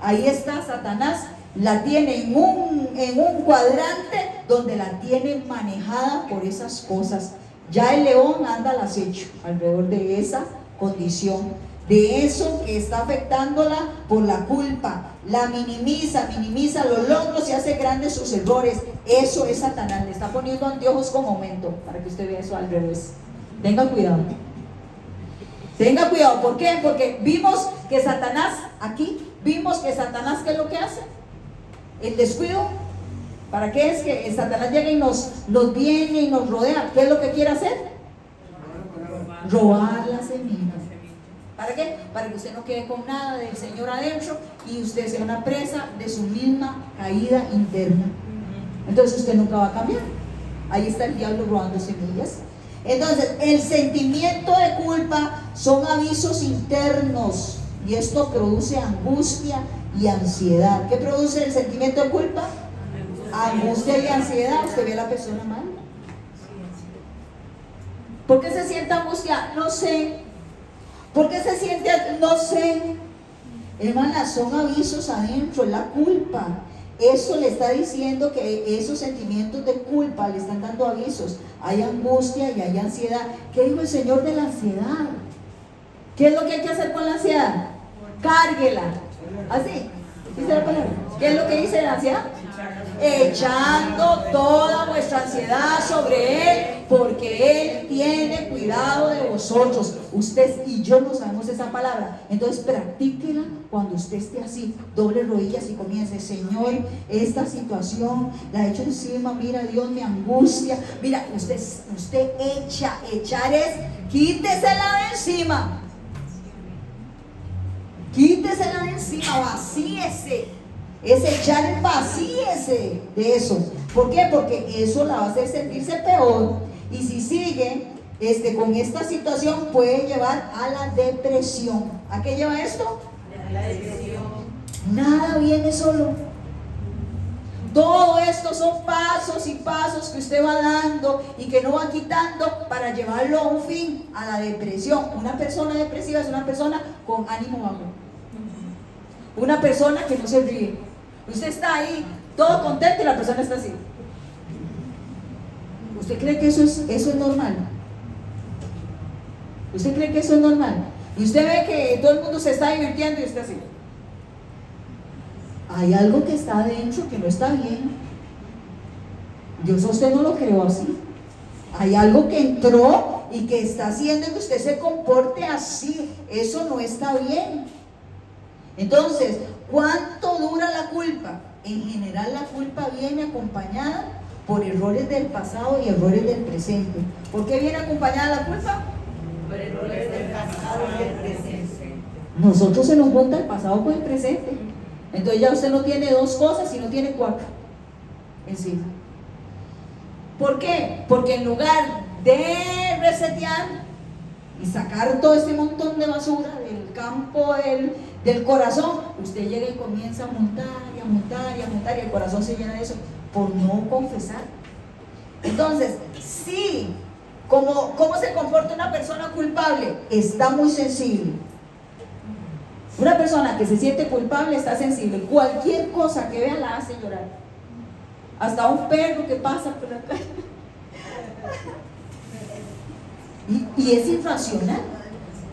Ahí está Satanás, la tiene en un cuadrante donde la tiene manejada por esas cosas. Ya el león anda al acecho alrededor de esa condición, de eso que está afectándola por la culpa. La minimiza los logros y hace grandes sus errores. Eso es Satanás. Le está poniendo anteojos con aumento para que usted vea eso al revés. Tenga cuidado. ¿Por qué? Porque vimos que Satanás, ¿qué es lo que hace? El descuido. ¿Para qué es que Satanás llega y nos viene y nos rodea? ¿Qué es lo que quiere hacer? Robar las semillas. ¿Para qué? Para que usted no quede con nada del Señor adentro y usted sea una presa de su misma caída interna. Entonces usted nunca va a cambiar. Ahí está el diablo robando semillas. Entonces, el sentimiento de culpa son avisos internos y esto produce angustia y ansiedad. ¿Qué produce el sentimiento de culpa? Angustia y ansiedad. Usted ve a la persona mal. ¿Por qué se siente angustia? No sé. ¿Por qué se siente? No sé. Hermanas, son avisos adentro, es la culpa. Eso le está diciendo que esos sentimientos de culpa le están dando avisos. Hay angustia y hay ansiedad. ¿Qué dijo el Señor de la ansiedad? ¿Qué es lo que hay que hacer con la ansiedad? Cárguela. Así, dice la palabra. ¿Qué es lo que dice la ansiedad? Echando toda vuestra ansiedad sobre Él, porque Él tiene cuidado de vosotros. Usted y yo no sabemos esa palabra. Entonces practíquela cuando usted esté así, doble rodillas y comience: Señor, esta situación la he hecho encima, mira, Dios, me angustia. Mira, usted echar es quítesela de encima. Quítesela de encima, vacíese. Es echar, vacíese de eso. ¿Por qué? Porque eso la va a hacer sentirse peor. Y si sigue con esta situación, puede llevar a la depresión. ¿A qué lleva esto? A la depresión. Nada viene solo. Todo esto son pasos y pasos que usted va dando y que no va quitando para llevarlo a un fin, a la depresión. Una persona depresiva es una persona con ánimo bajo. Una persona que no se ríe. Usted está ahí todo contento y la persona está así. ¿Usted cree que eso es normal? ¿Usted cree que eso es normal? Y usted ve que todo el mundo se está divirtiendo y usted así. Hay algo que está adentro que no está bien. Dios a usted no lo creó así. Hay algo que entró y que está haciendo que usted se comporte así. Eso no está bien. Entonces, ¿cuánto dura la culpa? En general la culpa viene acompañada por errores del pasado y errores del presente. ¿Por qué viene acompañada la culpa? Por errores del pasado y del presente. Nosotros se nos junta el pasado con el presente. Entonces ya usted no tiene dos cosas, sino tiene cuatro encima. ¿Por qué? Porque en lugar de resetear y sacar todo este montón de basura del campo del corazón, usted llega y comienza a montar y a montar y a montar, y el corazón se llena de eso por no confesar. Entonces, sí, ¿cómo se comporta una persona culpable? Está muy sensible. Una persona que se siente culpable está sensible. Cualquier cosa que vea la hace llorar. Hasta un perro que pasa por la calle. Y es irracional.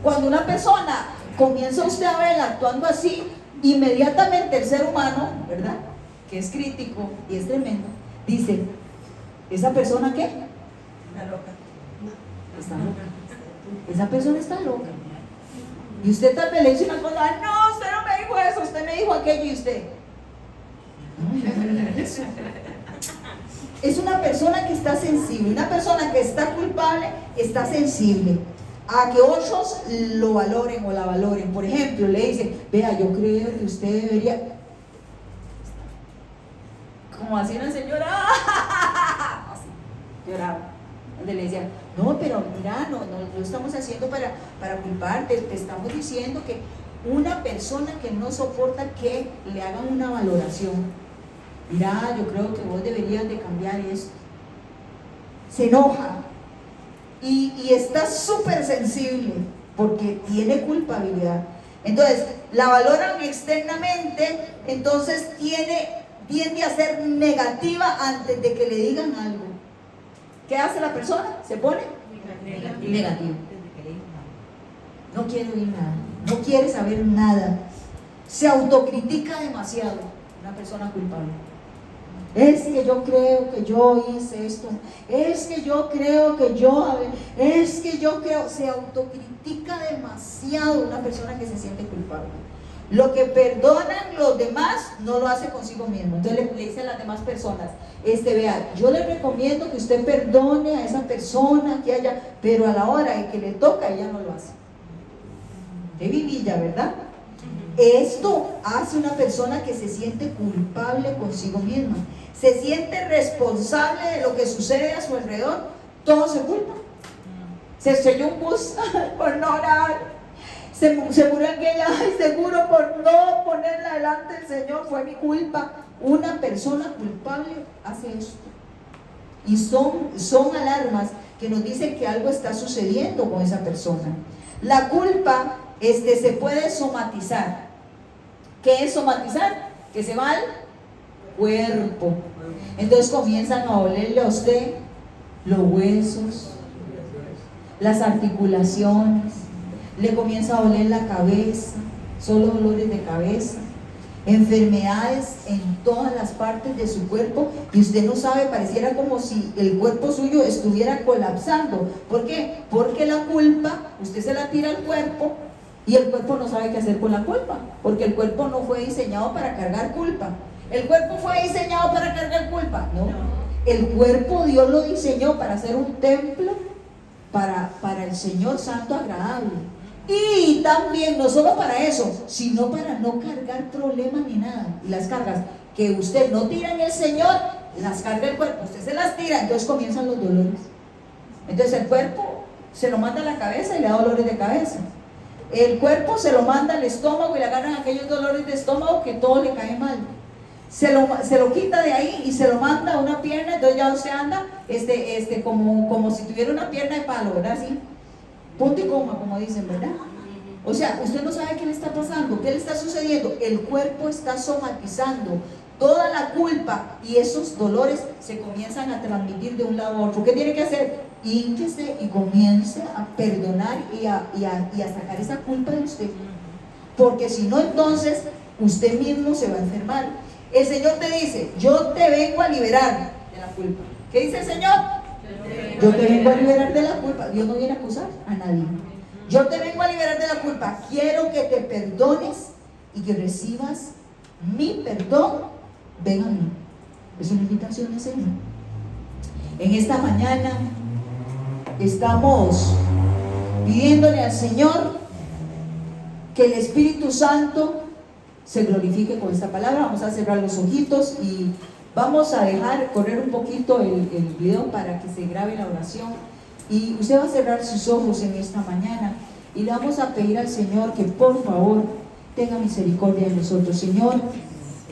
Cuando una persona comienza usted a verla actuando así, inmediatamente el ser humano, ¿verdad?, que es crítico y es tremendo, dice: ¿esa persona qué? Está loca. Está loca. Esa persona está loca. Y usted tal vez le dice una cosa: no, usted no me dijo eso, usted me dijo aquello. Y usted: no, yo no dije eso. Es una persona que está sensible. Una persona que está culpable está sensible a que otros lo valoren o la valoren. Por ejemplo, le dicen: vea, yo creo que usted debería, como así una señora, así, lloraba, donde le decían: no, pero mira, no lo estamos haciendo para culparte, te estamos diciendo que una persona que no soporta que le hagan una valoración, mira, yo creo que vos deberías de cambiar esto. Se enoja y está súper sensible porque tiene culpabilidad. Entonces, la valoran externamente, entonces tiende a ser negativa antes de que le digan algo. ¿Qué hace la persona? Se pone negativa. No quiere oír nada, no quiere saber nada, se autocritica demasiado. Una persona culpable: es que yo creo que yo hice esto, es que yo creo que se autocritica demasiado. Una persona que se siente culpable. Lo que perdonan los demás no lo hace consigo mismo. Entonces le dice a las demás personas: vea, yo le recomiendo que usted perdone a esa persona que haya, pero a la hora de que le toca, ella no lo hace. Qué vivilla, ¿verdad? Esto hace una persona que se siente culpable consigo misma, se siente responsable de lo que sucede a su alrededor. Todo se culpa. Se estrelló un bus por no orar, Se murió aquella, ay, seguro por no ponerla delante del Señor, fue mi culpa. Una persona culpable hace esto. Y son alarmas que nos dicen que algo está sucediendo con esa persona. La culpa se puede somatizar. ¿Qué es somatizar? Que se va al cuerpo. Entonces comienzan a olerle a usted los huesos, las articulaciones, le comienza a oler la cabeza, solo dolores de cabeza, enfermedades en todas las partes de su cuerpo, y usted no sabe, pareciera como si el cuerpo suyo estuviera colapsando. ¿Por qué? Porque la culpa, usted se la tira al cuerpo y el cuerpo no sabe qué hacer con la culpa, porque el cuerpo no fue diseñado para cargar culpa. ¿El cuerpo fue diseñado para cargar culpa? No. El cuerpo Dios lo diseñó para ser un templo para el Señor santo, agradable. Y también no solo para eso, sino para no cargar problemas ni nada. Y las cargas que usted no tira en el Señor, las carga el cuerpo, usted se las tira, entonces comienzan los dolores. Entonces el cuerpo se lo manda a la cabeza y le da dolores de cabeza. El cuerpo se lo manda al estómago y le agarran aquellos dolores de estómago que todo le cae mal. Se lo quita de ahí y se lo manda a una pierna, entonces ya usted anda como si tuviera una pierna de palo, ¿verdad? Así, punto y coma, como dicen, ¿verdad? O sea, usted no sabe qué le está pasando, qué le está sucediendo. El cuerpo está somatizando toda la culpa y esos dolores se comienzan a transmitir de un lado a otro. ¿Qué tiene que hacer? Hínquese y comience a perdonar y a sacar esa culpa de usted, porque si no, entonces usted mismo se va a enfermar. El Señor te dice: yo te vengo a liberar de la culpa. ¿Qué dice el Señor? Yo te vengo a liberar de la culpa. Dios no viene a acusar a nadie. Yo te vengo a liberar de la culpa. Quiero que te perdones y que recibas mi perdón. Ven a mí. Es una invitación del Señor. En esta mañana estamos pidiéndole al Señor que el Espíritu Santo se glorifique con esta palabra. Vamos a cerrar los ojitos y vamos a dejar correr un poquito el video para que se grabe la oración. Y usted va a cerrar sus ojos en esta mañana y le vamos a pedir al Señor que por favor tenga misericordia de nosotros. Señor,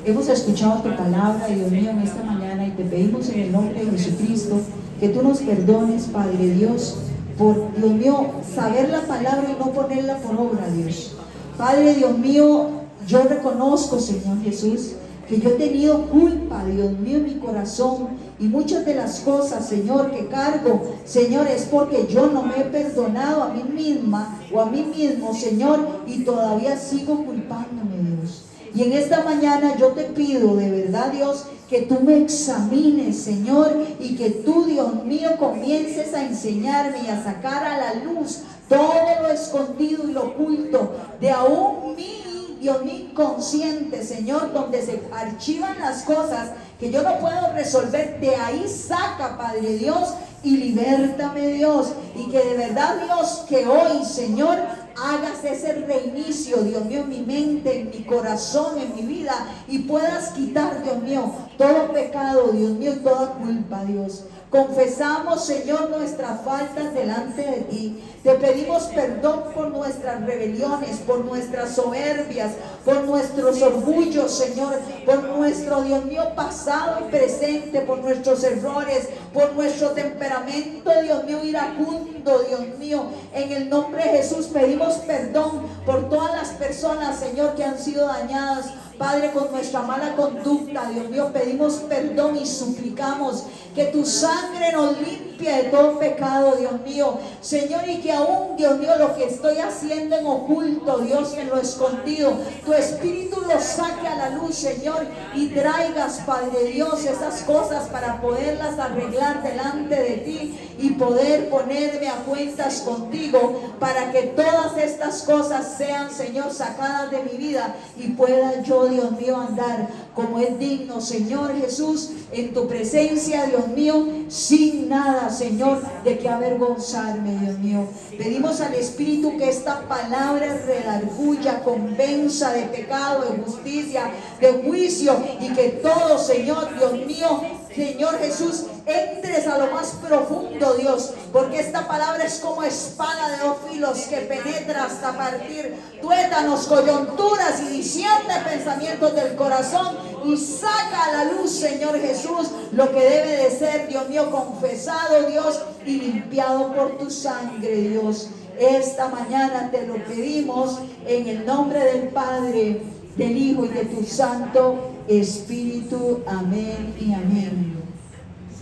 hemos escuchado tu palabra, Dios mío, en esta mañana, y te pedimos en el nombre de Jesucristo que tú nos perdones, Padre Dios, por, Dios mío, saber la palabra y no ponerla por obra, Dios. Padre Dios mío, yo reconozco, Señor Jesús, que yo he tenido culpa, Dios mío, en mi corazón, y muchas de las cosas, Señor, que cargo, Señor, es porque yo no me he perdonado a mí misma o a mí mismo, Señor, y todavía sigo culpándome, Dios. Y en esta mañana yo te pido de verdad, Dios, que tú me examines, Señor, y que tú, Dios mío, comiences a enseñarme y a sacar a la luz todo lo escondido y lo oculto de aún mí, Dios mío, inconsciente, Señor, donde se archivan las cosas que yo no puedo resolver. De ahí saca, Padre Dios, y libértame, Dios, y que de verdad, Dios, que hoy, Señor, hagas ese reinicio, Dios mío, en mi mente, en mi corazón, en mi vida, y puedas quitar, Dios mío, todo pecado, Dios mío, y toda culpa, Dios. Confesamos, Señor, nuestras faltas delante de ti. Te pedimos perdón por nuestras rebeliones, por nuestras soberbias, por nuestros orgullos, Señor, por nuestro, Dios mío, pasado y presente, por nuestros errores, por nuestro temperamento, Dios mío, iracundo, Dios mío. En el nombre de Jesús pedimos perdón por todas las personas, Señor, que han sido dañadas, Padre, con nuestra mala conducta. Dios mío, pedimos perdón y suplicamos que tu sangre nos limpie de todo pecado, Dios mío, Señor, y que aún, Dios mío, lo que estoy haciendo en oculto, Dios, en lo escondido, tu Espíritu lo saque a la luz, Señor, y traigas, Padre Dios, esas cosas para poderlas arreglar delante de ti y poder ponerme a cuentas contigo, para que todas estas cosas sean, Señor, sacadas de mi vida y pueda yo, Dios mío, andar como es digno, Señor Jesús, en tu presencia, Dios mío, sin nada, Señor, de que avergonzarme, Dios mío. Pedimos al Espíritu que esta palabra redarguya, convenza de pecado, de justicia, de juicio, y que todo, Señor, Dios mío, Señor Jesús, entres a lo más profundo, Dios, porque esta palabra es como espada de dos filos que penetra hasta partir tuétanos, coyunturas y discierne pensamientos del corazón y saca a la luz, Señor Jesús, lo que debe de ser, Dios mío, confesado, Dios, y limpiado por tu sangre, Dios. Esta mañana te lo pedimos en el nombre del Padre, del Hijo y de tu Santo Espíritu. Amén y amén.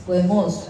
Podemos